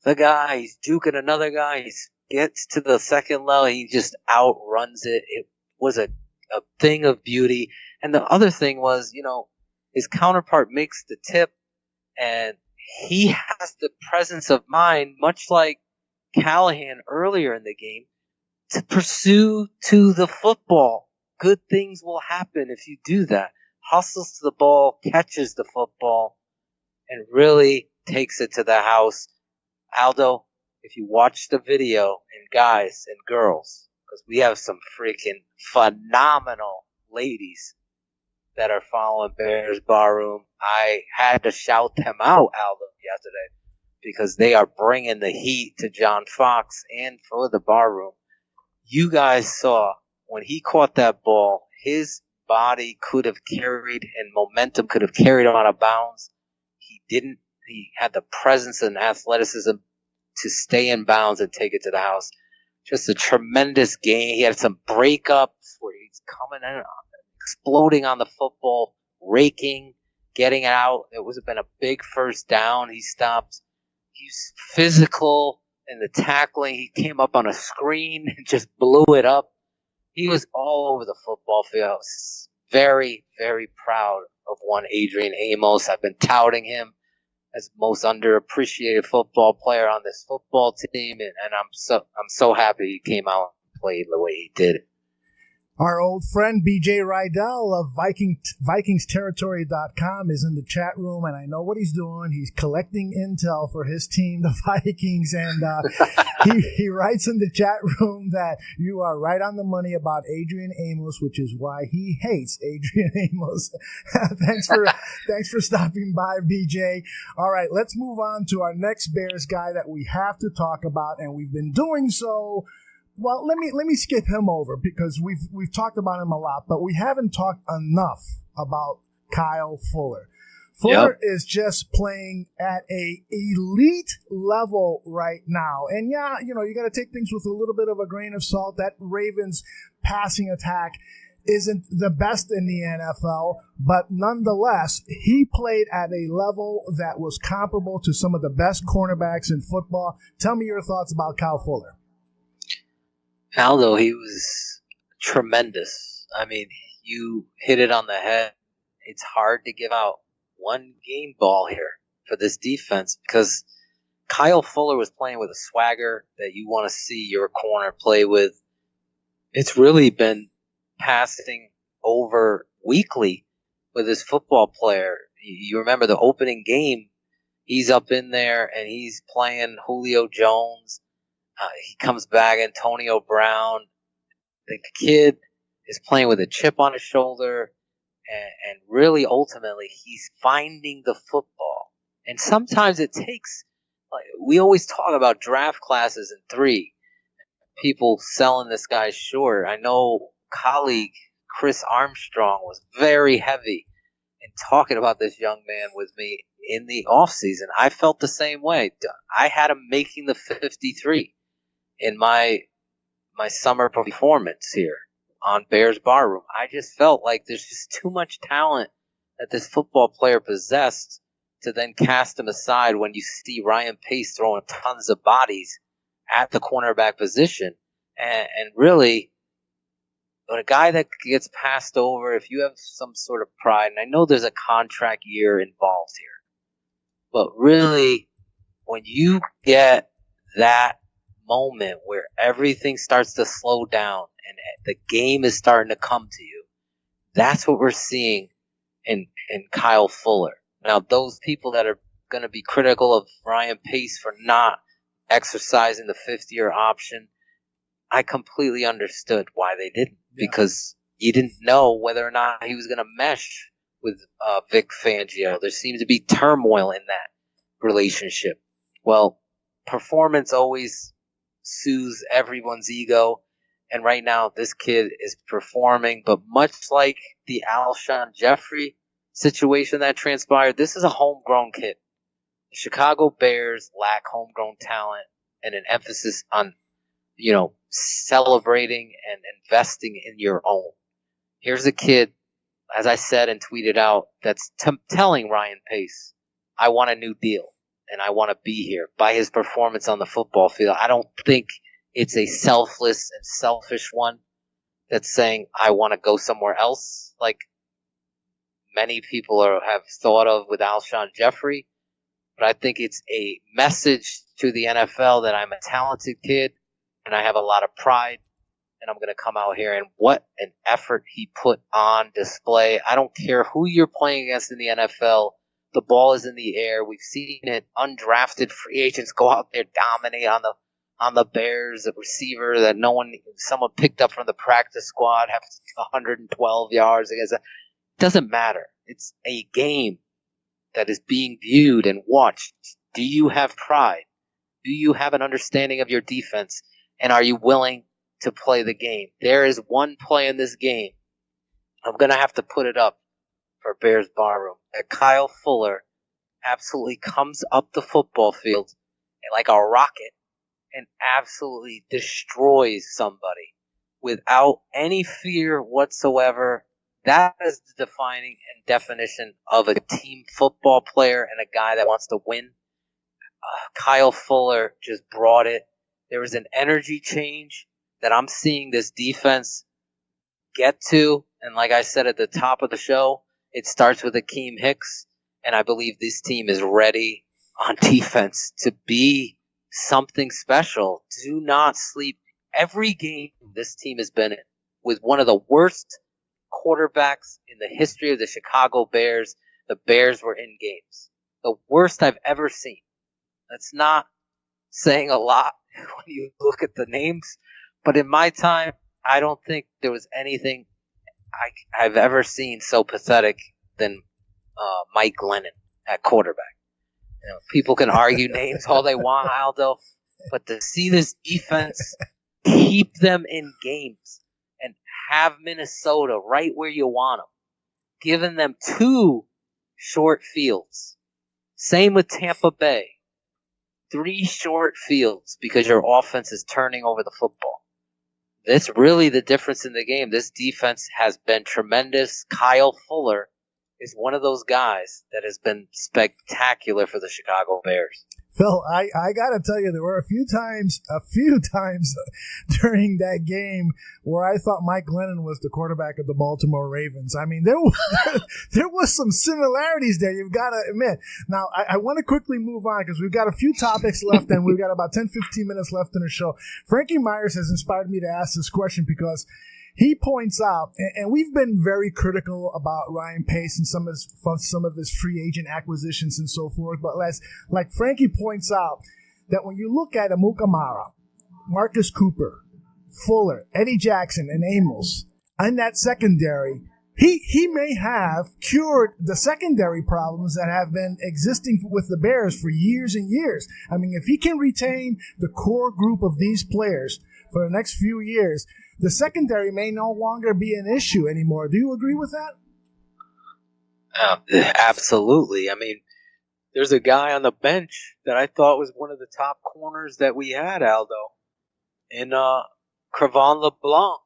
the guy. He's juking another guy. He gets to the second level. He just outruns it. It was a thing of beauty. And the other thing was, his counterpart makes the tip, and he has the presence of mind, much like Callahan earlier in the game, to pursue to the football. Good things will happen if you do that. Hustles to the ball, catches the football, and really takes it to the house. Aldo, if you watch the video, and guys and girls, because we have some freaking phenomenal ladies that are following Bears Barroom, I had to shout them out, Aldo, yesterday, because they are bringing the heat to John Fox and for the Barroom. You guys saw when he caught that ball, his body could have carried, and momentum could have carried him out of bounds. He didn't. He had the presence and athleticism to stay in bounds and take it to the house. Just a tremendous game. He had some breakups where he's coming in, exploding on the football, raking, getting it out. It would have been a big first down. He stopped. He's physical in the tackling. He came up on a screen and just blew it up. He was all over the football field. I was very, very proud of one Adrian Amos. I've been touting him as the most underappreciated football player on this football team, and I'm so happy he came out and played the way he did. Our old friend BJ Rydell of VikingsTerritory.com is in the chat room, and I know what he's doing. He's collecting intel for his team, the Vikings, and he writes in the chat room that you are right on the money about Adrian Amos, which is why he hates Adrian Amos. Thanks for stopping by, BJ. All right, let's move on to our next Bears guy that we have to talk about, and we've been doing so. Well, let me skip him over because we've talked about him a lot, but we haven't talked enough about Kyle Fuller. Fuller is just playing at a elite level right now. And yeah, you got to take things with a little bit of a grain of salt. That Ravens passing attack isn't the best in the NFL, but nonetheless, he played at a level that was comparable to some of the best cornerbacks in football. Tell me your thoughts about Kyle Fuller. Aldo, he was a tremendous. I mean, you hit it on the head. It's hard to give out one game ball here for this defense because Kyle Fuller was playing with a swagger that you want to see your corner play with. It's really been passing over weekly with this football player. You remember the opening game, he's up in there and he's playing Julio Jones. He comes back, Antonio Brown. The kid is playing with a chip on his shoulder, and really ultimately he's finding the football. And sometimes it takes, like, we always talk about draft classes in 3. People selling this guy short. I know colleague Chris Armstrong was very heavy in talking about this young man with me in the offseason. I felt the same way. I had him making the 53 in my summer performance here on Bears Barroom. I just felt like there's just too much talent that this football player possessed to then cast him aside when you see Ryan Pace throwing tons of bodies at the cornerback position. And really, when a guy that gets passed over, if you have some sort of pride, and I know there's a contract year involved here, but really, when you get that moment where everything starts to slow down and the game is starting to come to you, that's what we're seeing in Kyle Fuller. Now, those people that are going to be critical of Ryan Pace for not exercising the 5th-year option, I completely understood why they didn't, because you didn't know whether or not he was going to mesh with Vic Fangio. There seems to be turmoil in that relationship. Well, performance always soothes everyone's ego, and right now this kid is performing, but much like the Alshon Jeffrey situation that transpired, this is a homegrown kid. The Chicago Bears lack homegrown talent and an emphasis on, celebrating and investing in your own. Here's a kid, as I said and tweeted out, that's telling Ryan Pace, I want a new deal and I want to be here by his performance on the football field. I don't think it's a selfless and selfish one that's saying, I want to go somewhere else, like many people have thought of with Alshon Jeffrey. But I think it's a message to the NFL that I'm a talented kid and I have a lot of pride, and I'm going to come out here. And what an effort he put on display. I don't care who you're playing against in the NFL. The ball is in the air. We've seen it. Undrafted free agents go out there, dominate on the Bears, a receiver that someone picked up from the practice squad, have 112 yards against. It doesn't matter. It's a game that is being viewed and watched. Do you have pride? Do you have an understanding of your defense? And are you willing to play the game? There is one play in this game. I'm going to have to put it up for Bears Barroom. That Kyle Fuller absolutely comes up the football field like a rocket and absolutely destroys somebody without any fear whatsoever. That is the defining and definition of a team football player and a guy that wants to win. Kyle Fuller just brought it. There was an energy change that I'm seeing this defense get to. And like I said at the top of the show, it starts with Akeem Hicks. And I believe this team is ready on defense to be something special. Do not sleep. Every game this team has been in with one of the worst quarterbacks in the history of the Chicago Bears. The Bears were in games. The worst I've ever seen. That's not saying a lot when you look at the names, but in my time, I don't think there was anything I've ever seen so pathetic than Mike Glennon at quarterback. People can argue names all they want, Aldo, but to see this defense keep them in games and have Minnesota right where you want them, giving them 2 short fields. Same with Tampa Bay. 3 short fields because your offense is turning over the football. That's really the difference in the game. This defense has been tremendous. Kyle Fuller is one of those guys that has been spectacular for the Chicago Bears. Phil, I got to tell you, there were a few times during that game where I thought Mike Glennon was the quarterback of the Baltimore Ravens. I mean, there was some similarities there, you've got to admit. Now, I want to quickly move on because we've got a few topics left and we've got about 10, 15 minutes left in the show. Frankie Myers has inspired me to ask this question because he points out, and we've been very critical about Ryan Pace and some of his free agent acquisitions and so forth. But like Frankie points out, that when you look at Amukamara, Marcus Cooper, Fuller, Eddie Jackson, and Amos, and that secondary, he may have cured the secondary problems that have been existing with the Bears for years and years. I mean, if he can retain the core group of these players for the next few years, the secondary may no longer be an issue anymore. Do you agree with that? Absolutely. I mean, there's a guy on the bench that I thought was one of the top corners that we had, Aldo, in Crevon LeBlanc.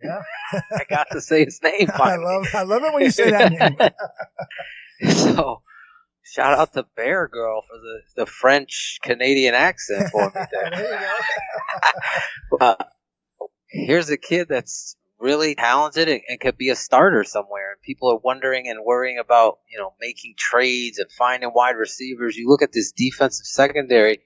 Yeah. I got to say his name. I love it when you say that name. So, shout out to Bear Girl for the French-Canadian accent for me there. There you go. Here's a kid that's really talented and could be a starter somewhere. And people are wondering and worrying about, making trades and finding wide receivers. You look at this defensive secondary.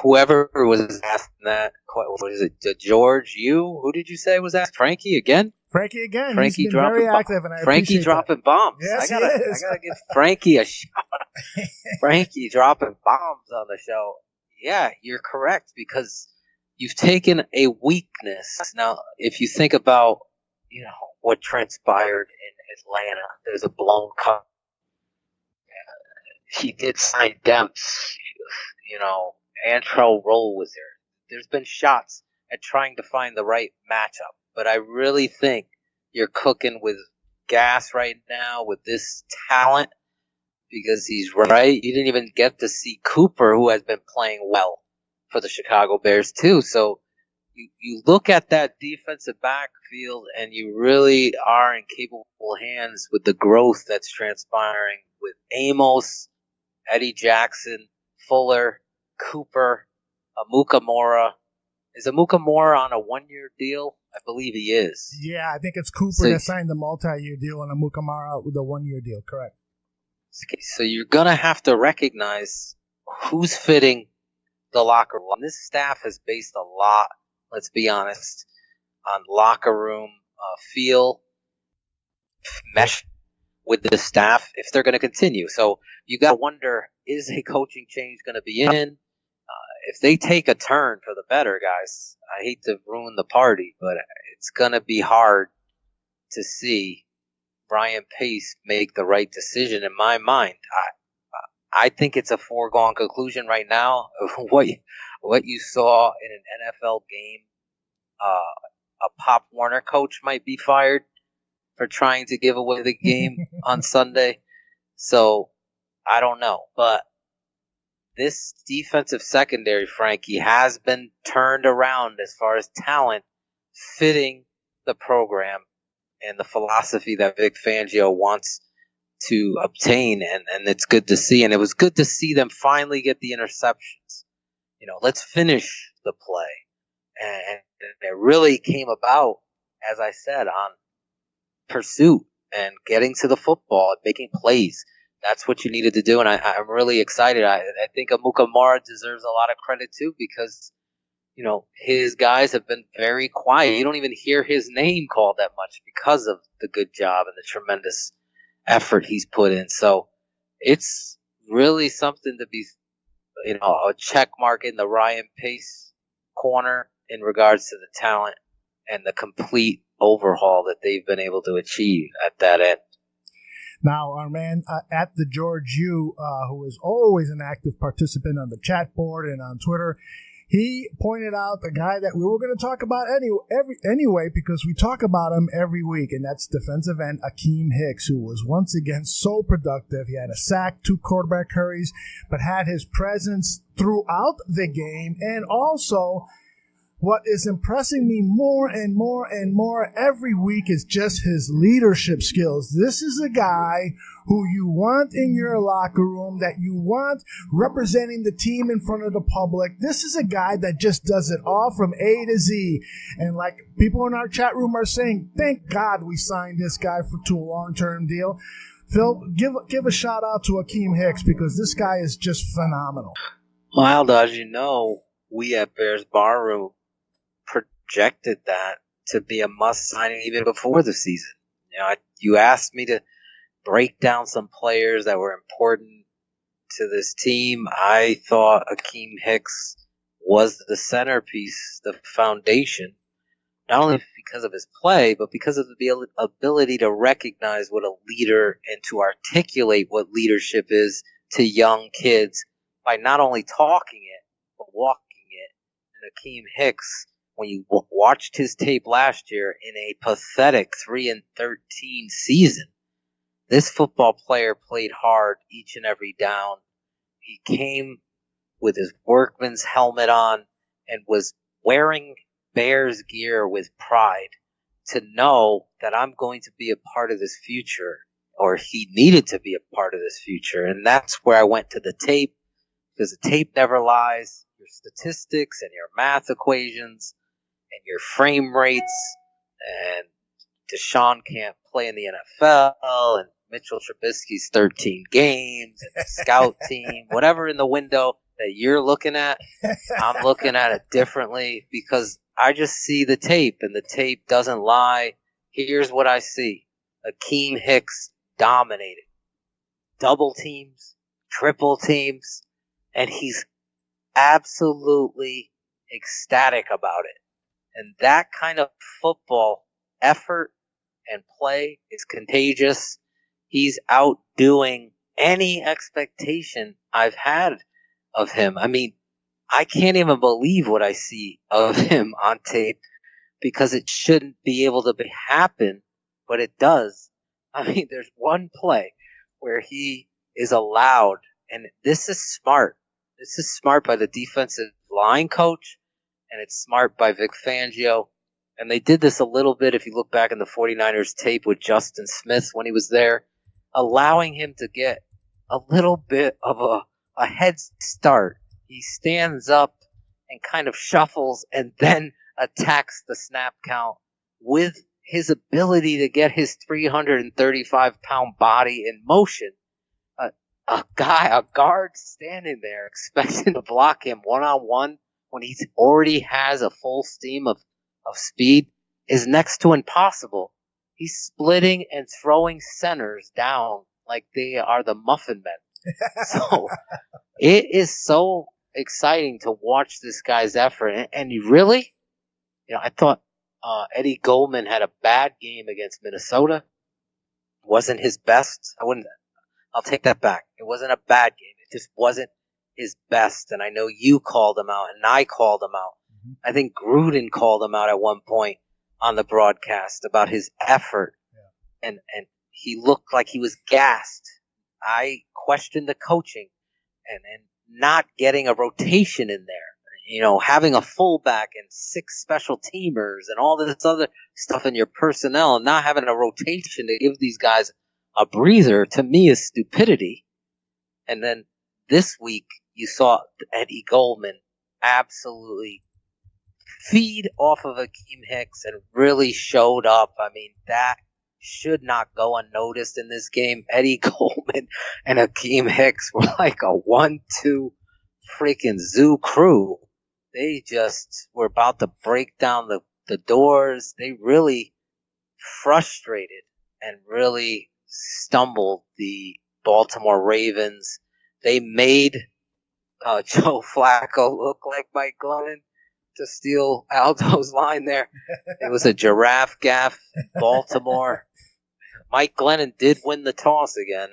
Whoever was asking that, what is it? George, you? Who did you say was asked? Frankie again? Frankie again. Frankie He's been very active, and I Frankie appreciate dropping that. bombs. Yes, I gotta give Frankie a shout. Frankie dropping bombs on the show. Yeah, you're correct because you've taken a weakness. Now, if you think about, what transpired in Atlanta, there's a blown cut. He did sign Demps. Antrell Roll was there. There's been shots at trying to find the right matchup, but I really think you're cooking with gas right now with this talent because he's right. You didn't even get to see Cooper, who has been playing well for the Chicago Bears too. So you look at that defensive backfield and you really are in capable hands with the growth that's transpiring with Amos, Eddie Jackson, Fuller, Cooper, Amukamara. Is Amukamara on a one-year deal? I believe he is. Yeah, I think it's Cooper that signed the multi-year deal and Amukamara with the one-year deal, correct. So you're going to have to recognize who's fitting the locker room. This staff has based a lot, let's be honest, on locker room feel, mesh with the staff if they're going to continue. So you got to wonder, is a coaching change going to be in? If they take a turn for the better, guys, I hate to ruin the party, but it's going to be hard to see Brian Pace make the right decision in my mind. I think it's a foregone conclusion right now of what you saw in an NFL game. A Pop Warner coach might be fired for trying to give away the game on Sunday. So I don't know, but this defensive secondary, Frankie, has been turned around as far as talent fitting the program and the philosophy that Vic Fangio wants to obtain, and it's good to see. And it was good to see them finally get the interceptions. Let's finish the play. And it really came about, as I said, on pursuit and getting to the football and making plays. That's what you needed to do, and I'm really excited. I think Amukamara deserves a lot of credit, too, because, his guys have been very quiet. You don't even hear his name called that much because of the good job and the tremendous effort he's put in. So it's really something to be, a check mark in the Ryan Pace corner in regards to the talent and the complete overhaul that they've been able to achieve at that end. Now, our man at the George U, who is always an active participant on the chat board and on Twitter, he pointed out the guy that we were going to talk about anyway, because we talk about him every week, and that's defensive end Akeem Hicks, who was once again so productive. He had a sack, 2 quarterback hurries, but had his presence throughout the game, and also what is impressing me more and more and more every week is just his leadership skills. This is a guy who you want in your locker room, that you want representing the team in front of the public. This is a guy that just does it all from A to Z. And like people in our chat room are saying, thank God we signed this guy to a long-term deal. Phil, give a shout out to Akeem Hicks, because this guy is just phenomenal. Well, Aldo, as you know, we at Bears Barroom projected that to be a must signing even before the season. You asked me to break down some players that were important to this team. I thought Akeem Hicks was the centerpiece, the foundation, not only because of his play, but because of the ability to recognize what a leader and to articulate what leadership is to young kids by not only talking it, but walking it. And Akeem Hicks, when you watched his tape last year in a pathetic 3-13 season, this football player played hard each and every down. He came with his workman's helmet on and was wearing Bears gear with pride to know that I'm going to be a part of this future, or he needed to be a part of this future. And that's where I went to the tape, because the tape never lies. Your statistics and your math equations and your frame rates, and Deshaun can't play in the NFL, and Mitchell Trubisky's 13 games, and the scout team, whatever in the window that you're looking at, I'm looking at it differently, because I just see the tape, and the tape doesn't lie. Here's what I see. Akeem Hicks dominated. Double teams, triple teams, and he's absolutely ecstatic about it. And that kind of football effort and play is contagious. He's outdoing any expectation I've had of him. I mean, I can't even believe what I see of him on tape, because it shouldn't be able to happen, but it does. I mean, there's one play where he is allowed, and this is smart. This is smart by the defensive line coach, and it's smart by Vic Fangio. And they did this a little bit, if you look back in the 49ers tape with Justin Smith when he was there, allowing him to get a little bit of a head start. He stands up and kind of shuffles and then attacks the snap count with his ability to get his 335-pound body in motion. A guard standing there expecting to block him one-on-one when he already has a full steam of speed is next to impossible. He's splitting and throwing centers down like they are the Muffin Men. So it is so exciting to watch this guy's effort. And you really, I thought Eddie Goldman had a bad game against Minnesota. Wasn't his best. I'll take that back. It wasn't a bad game. It just wasn't his best. And I know you called him out, and I called him out. Mm-hmm. I think Gruden called him out at one point on the broadcast about his effort. Yeah. And he looked like he was gassed. I questioned the coaching and not getting a rotation in there. Having a fullback and 6 special teamers and all this other stuff in your personnel, and not having a rotation to give these guys a breather, to me, is stupidity. And then this week, you saw Eddie Goldman absolutely feed off of Akeem Hicks and really showed up. I mean, that should not go unnoticed in this game. Eddie Goldman and Akeem Hicks were like a 1-2 freaking zoo crew. They just were about to break down the doors. They really frustrated and really stumbled the Baltimore Ravens. They made Joe Flacco look like Mike Glennon, to steal Aldo's line there. It was a giraffe gaff. Baltimore. Mike Glennon did win the toss again.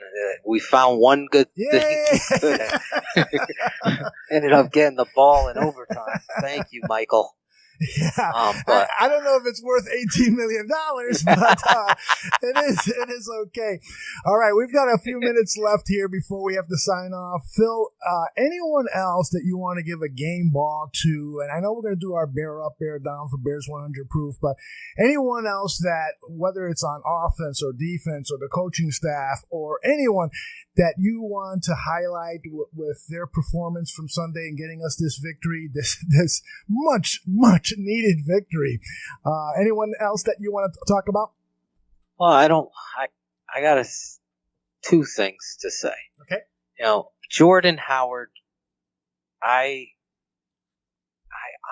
We found one good thing. Ended up getting the ball in overtime. Thank you, Michael. But I don't know if it's worth $18 million, but it is okay. All right, we've got a few minutes left here before we have to sign off. Phil, anyone else that you want to give a game ball to? And I know we're going to do our bear up, bear down for Bears 100 proof, but anyone else that, whether it's on offense or defense or the coaching staff or anyone that you want to highlight with their performance from Sunday and getting us this victory, this much needed victory. Anyone else that you want to talk about? Well, I got two things to say. Okay. Jordan Howard, I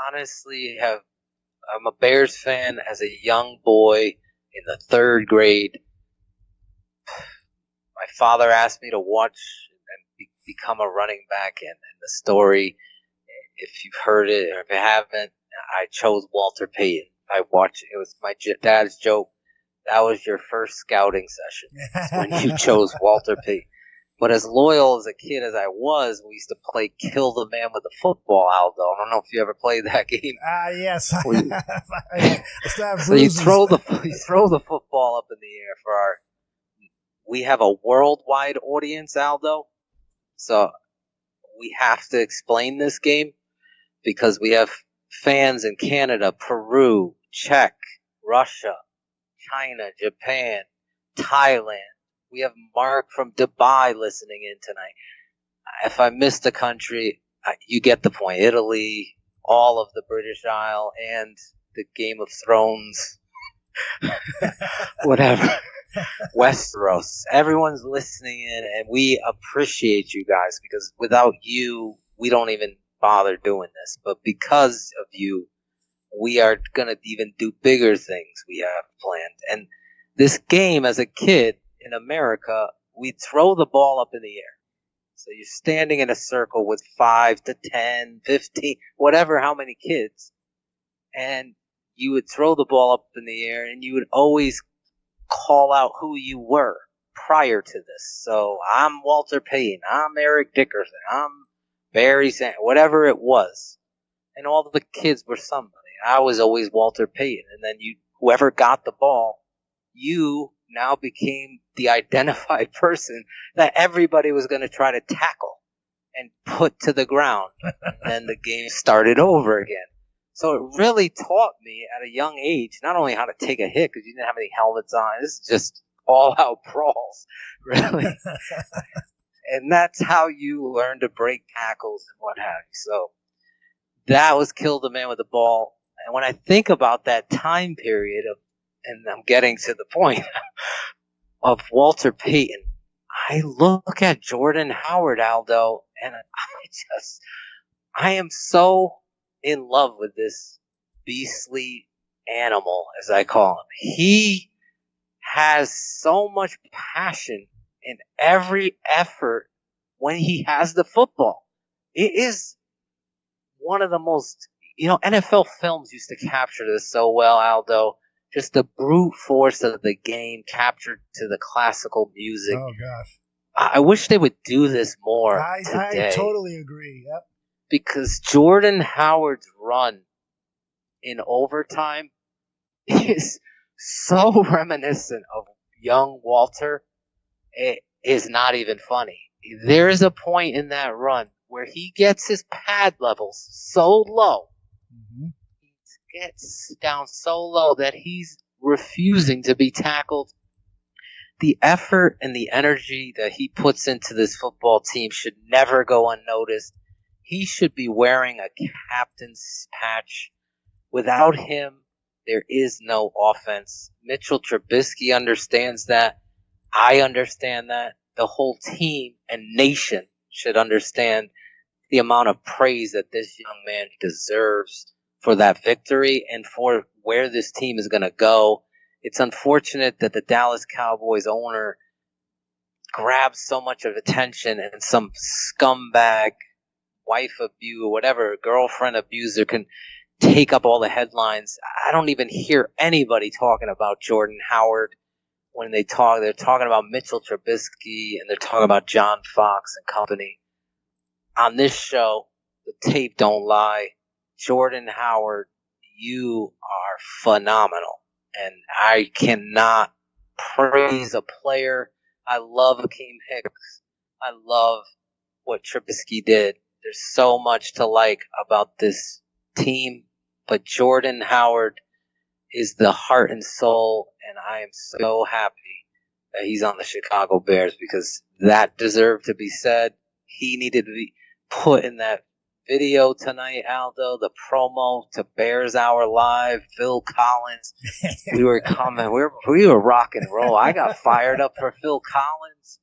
honestly I'm a Bears fan as a young boy in the third grade. My father asked me to watch and become a running back, and the story, if you've heard it or if you haven't, I chose Walter Payton. I watched it. It was my dad's joke. That was your first scouting session when you chose Walter Payton. But as loyal as a kid as I was, we used to play Kill the Man with a Football, Aldo. I don't know if you ever played that game. Yes. So you throw the football up in the air we have a worldwide audience, Aldo. So we have to explain this game because we have fans in Canada, Peru, Czech, Russia, China, Japan, Thailand. We have Mark from Dubai listening in tonight. If I missed a country, you get the point. Italy, all of the British Isle, and the Game of Thrones, whatever. Westeros. Everyone's listening in, and we appreciate you guys because without you, we don't even bother doing this. But because of you, we are going to even do bigger things we have planned. And this game, as a kid in America, we throw the ball up in the air. So you're standing in a circle with 5 to 10, 15, whatever, how many kids. And you would throw the ball up in the air, and you would always call out who you were prior to this. So I'm Walter Payton, I'm Eric Dickerson, I'm Barry Sanders, whatever it was. And all the kids were somebody. I was always Walter Payton. And then whoever got the ball, you now became the identified person that everybody was going to try to tackle and put to the ground. And then the game started over again. So it really taught me at a young age not only how to take a hit because you didn't have any helmets on. This is just all-out brawls, really. And that's how you learn to break tackles and what have you. So that was Kill the Man with the Ball. And when I think about that time period and I'm getting to the point of Walter Payton, I look at Jordan Howard, Aldo, and I am so in love with this beastly animal, as I call him. He has so much passion in every effort when he has the football. It is one of the most, NFL films used to capture this so well, Aldo. Just the brute force of the game captured to the classical music. Oh, gosh. I wish they would do this more today. I totally agree, yep. Because Jordan Howard's run in overtime is so reminiscent of young Walter. It is not even funny. There is a point in that run where he gets his pad levels so low. Mm-hmm. He gets down so low that he's refusing to be tackled. The effort and the energy that he puts into this football team should never go unnoticed. He should be wearing a captain's patch. Without him, there is no offense. Mitchell Trubisky understands that. I understand that. The whole team and nation should understand the amount of praise that this young man deserves for that victory and for where this team is going to go. It's unfortunate that the Dallas Cowboys owner grabs so much of attention and some scumbag wife abuser, whatever, girlfriend abuser can take up all the headlines. I don't even hear anybody talking about Jordan Howard when they talk. They're talking about Mitchell Trubisky and they're talking about John Fox and company. On this show, the tape don't lie. Jordan Howard, you are phenomenal. And I cannot praise a player. I love Akeem Hicks. I love what Trubisky did. There's so much to like about this team. But Jordan Howard is the heart and soul, and I am so happy that he's on the Chicago Bears because that deserved to be said. He needed to be put in that video tonight, Aldo, the promo to Bears Hour Live, Phil Collins. We were coming. We were rock and roll. I got fired up for Phil Collins.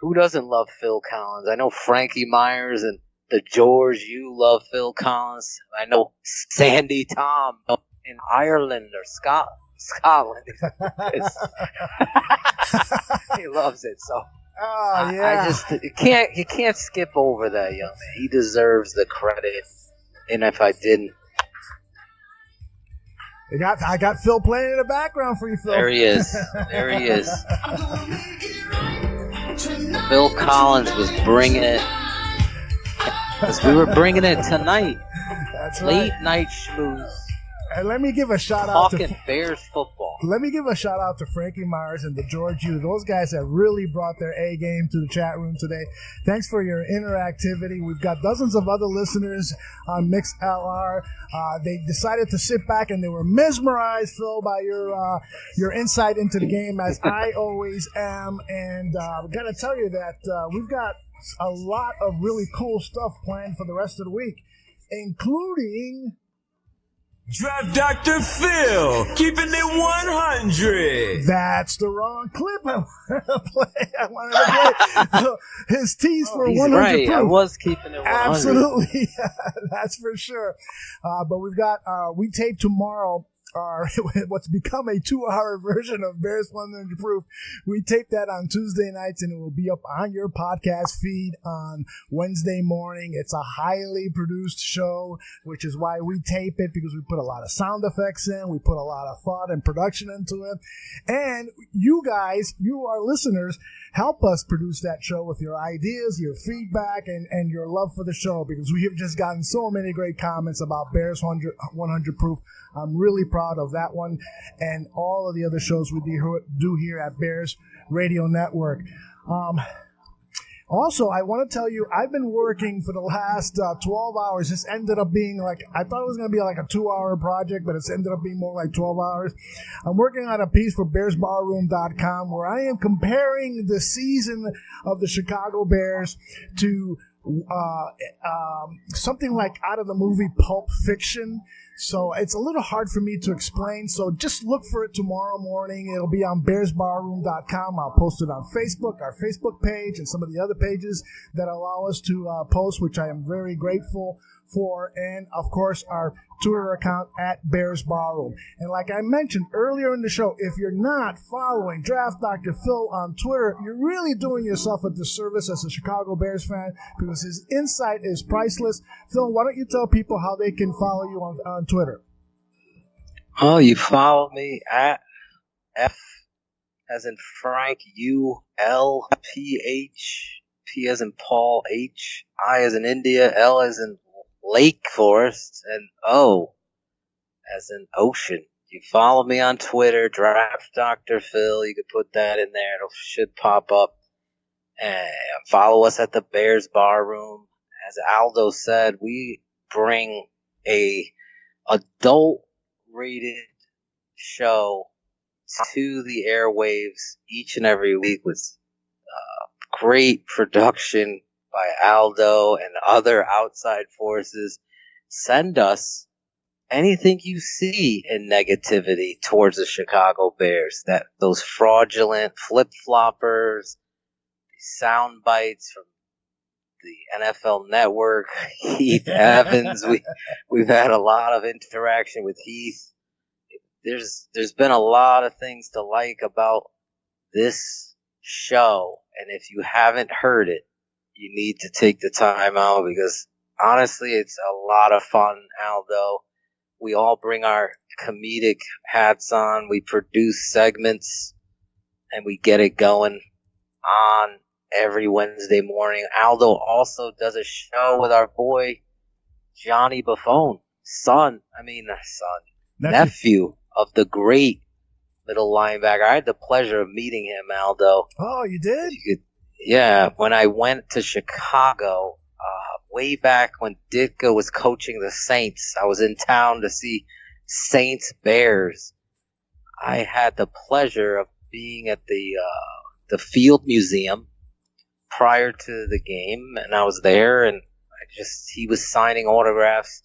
Who doesn't love Phil Collins? I know Frankie Myers and the George, you love Phil Collins. I know Sandy Tom in Ireland or Scotland. He loves it. So I just you can't skip over that young man. He deserves the credit. And if I didn't, I got Phil playing in the background for you, Phil. There he is. Phil Collins was bringing it. Because we were bringing it tonight. That's Late right. night schmooze. And let me give a shout out Talking Bears football. Let me give a shout out to Frankie Myers and the George U. Those guys have really brought their A game to the chat room today. Thanks for your interactivity. We've got dozens of other listeners on MixLR. They decided to sit back and they were mesmerized, Phil, by your insight into the game, as I always am. And I've got to tell you that we've got a lot of really cool stuff planned for the rest of the week, including Draft Dr. Phil, keeping it 100. That's the wrong clip I wanted to play. His tease for 100 right. proof. I was keeping it 100. Absolutely. That's for sure. But we've got, we tape tomorrow what's become a 2-hour version of Bears 100 Proof. We tape that on Tuesday nights, and it will be up on your podcast feed on Wednesday morning. It's a highly produced show, which is why we tape it, because we put a lot of sound effects in. We put a lot of thought and production into it. And you guys, our listeners, help us produce that show with your ideas, your feedback, and your love for the show, because we have just gotten so many great comments about Bears 100 Proof. I'm really proud of that one and all of the other shows we do here at Bears Radio Network. Also, I want to tell you, I've been working for the last 12 hours. This ended up being I thought it was going to be like a 2-hour project, but it's ended up being more like 12 hours. I'm working on a piece for BearsBarroom.com where I am comparing the season of the Chicago Bears to something like out of the movie Pulp Fiction. So it's a little hard for me to explain. So just look for it tomorrow morning. It'll be on BearsBarroom.com. I'll post it on Facebook, our Facebook page, and some of the other pages that allow us to post, which I am very grateful for. And, of course, our Twitter account at Bears Barroom. And like I mentioned earlier in the show, if you're not following Draft Dr. Phil on Twitter, you're really doing yourself a disservice as a Chicago Bears fan, because his insight is priceless. Phil, why don't you tell people how they can follow you on Twitter? Oh, you follow me at F as in Frank, U, L, P, H, P as in Paul, H, I as in India, L as in Lake Forest, and O as in ocean. You follow me on Twitter, Draft Dr. Phil. You could put that in there. It should pop up. And follow us at the Bears Barroom. As Aldo said, we bring a adult-rated show to the airwaves each and every week with great production by Aldo and other outside forces. Send us anything you see in negativity towards the Chicago Bears, those fraudulent flip-floppers, sound bites from the NFL Network, Heath Evans. We've had a lot of interaction with Heath. There's been a lot of things to like about this show, and if you haven't heard it, you need to take the time out, because honestly, it's a lot of fun, Aldo. We all bring our comedic hats on. We produce segments, and we get it going on every Wednesday morning. Aldo also does a show with our boy Johnny Buffone, nephew of the great middle linebacker. I had the pleasure of meeting him, Aldo. Oh, you did? Yeah, when I went to Chicago, way back when Ditka was coaching the Saints, I was in town to see Saints Bears. I had the pleasure of being at the Field Museum prior to the game, and I was there, and he was signing autographs.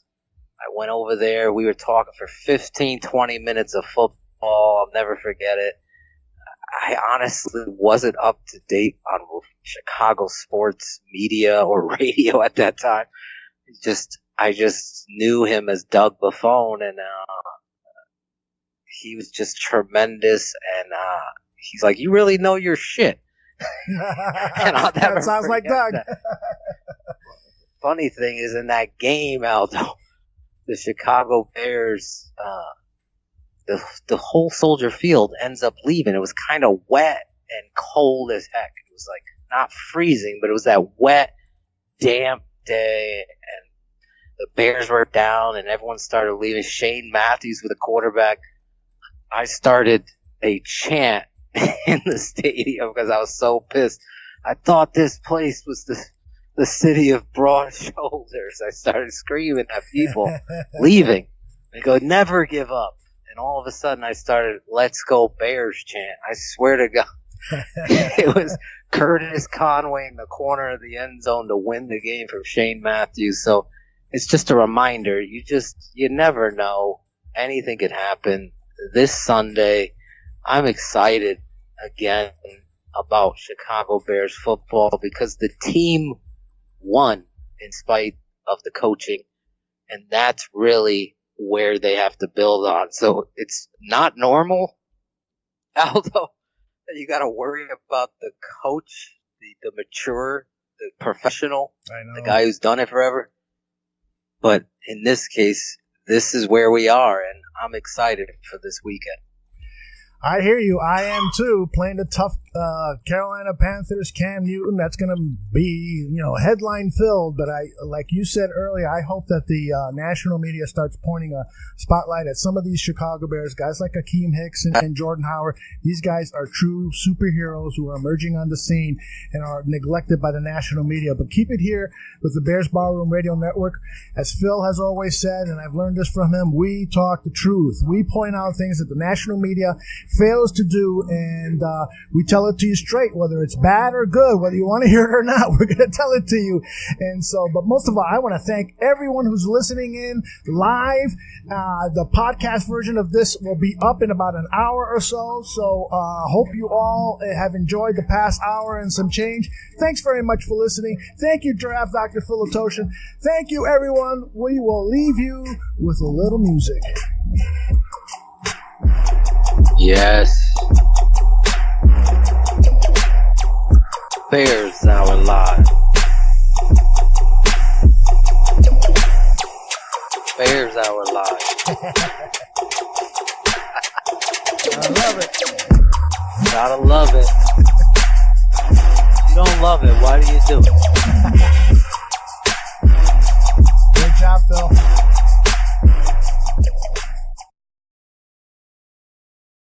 I went over there. We were talking for 15, 20 minutes of football. I'll never forget it. I honestly wasn't up to date on Chicago sports media or radio at that time. I just knew him as Doug Buffone, and he was just tremendous. And he's like, "You really know your shit." And I'll never that sounds like Doug. That. Funny thing is, in that game, Aldo, the Chicago Bears, the whole Soldier Field ends up leaving. It was kind of wet and cold as heck. It was like not freezing, but it was that wet, damp day, and the Bears were down, and everyone started leaving. Shane Matthews with the quarterback. I started a chant in the stadium because I was so pissed. I thought this place was the city of broad shoulders. I started screaming at people leaving. They go, "Never give up." And all of a sudden I started "Let's Go Bears" chant. I swear to God. It was Curtis Conway in the corner of the end zone to win the game from Shane Matthews. So it's just a reminder. You never know. Anything could happen. This Sunday, I'm excited again about Chicago Bears football because the team won in spite of the coaching. And that's really where they have to build on. So it's not normal, Aldo, that you got to worry about the coach, the mature, the professional, the guy who's done it forever. But in this case, this is where we are, and I'm excited for this weekend. I hear you. I am too. Playing the tough Carolina Panthers, Cam Newton. That's going to be, headline filled. But like you said earlier, I hope that the national media starts pointing a spotlight at some of these Chicago Bears guys like Akeem Hicks and Jordan Howard. These guys are true superheroes who are emerging on the scene and are neglected by the national media. But keep it here with the Bears Ballroom Radio Network. As Phil has always said, and I've learned this from him, we talk the truth. We point out things that the national media fails to do, and we tell it to you straight, whether it's bad or good, whether you want to hear it or not. We're going to tell it to you. And so, but most of all, I want to thank everyone who's listening in live. The podcast version of this will be up in about an hour or so. So, hope you all have enjoyed the past hour and some change. Thanks very much for listening. Thank you, Draft Dr. Phil Ottochian. Thank you, everyone. We will leave you with a little music. Yes. Bears now alive. Bears are alive. I love it. Gotta love it. If you don't love it, why do you do it?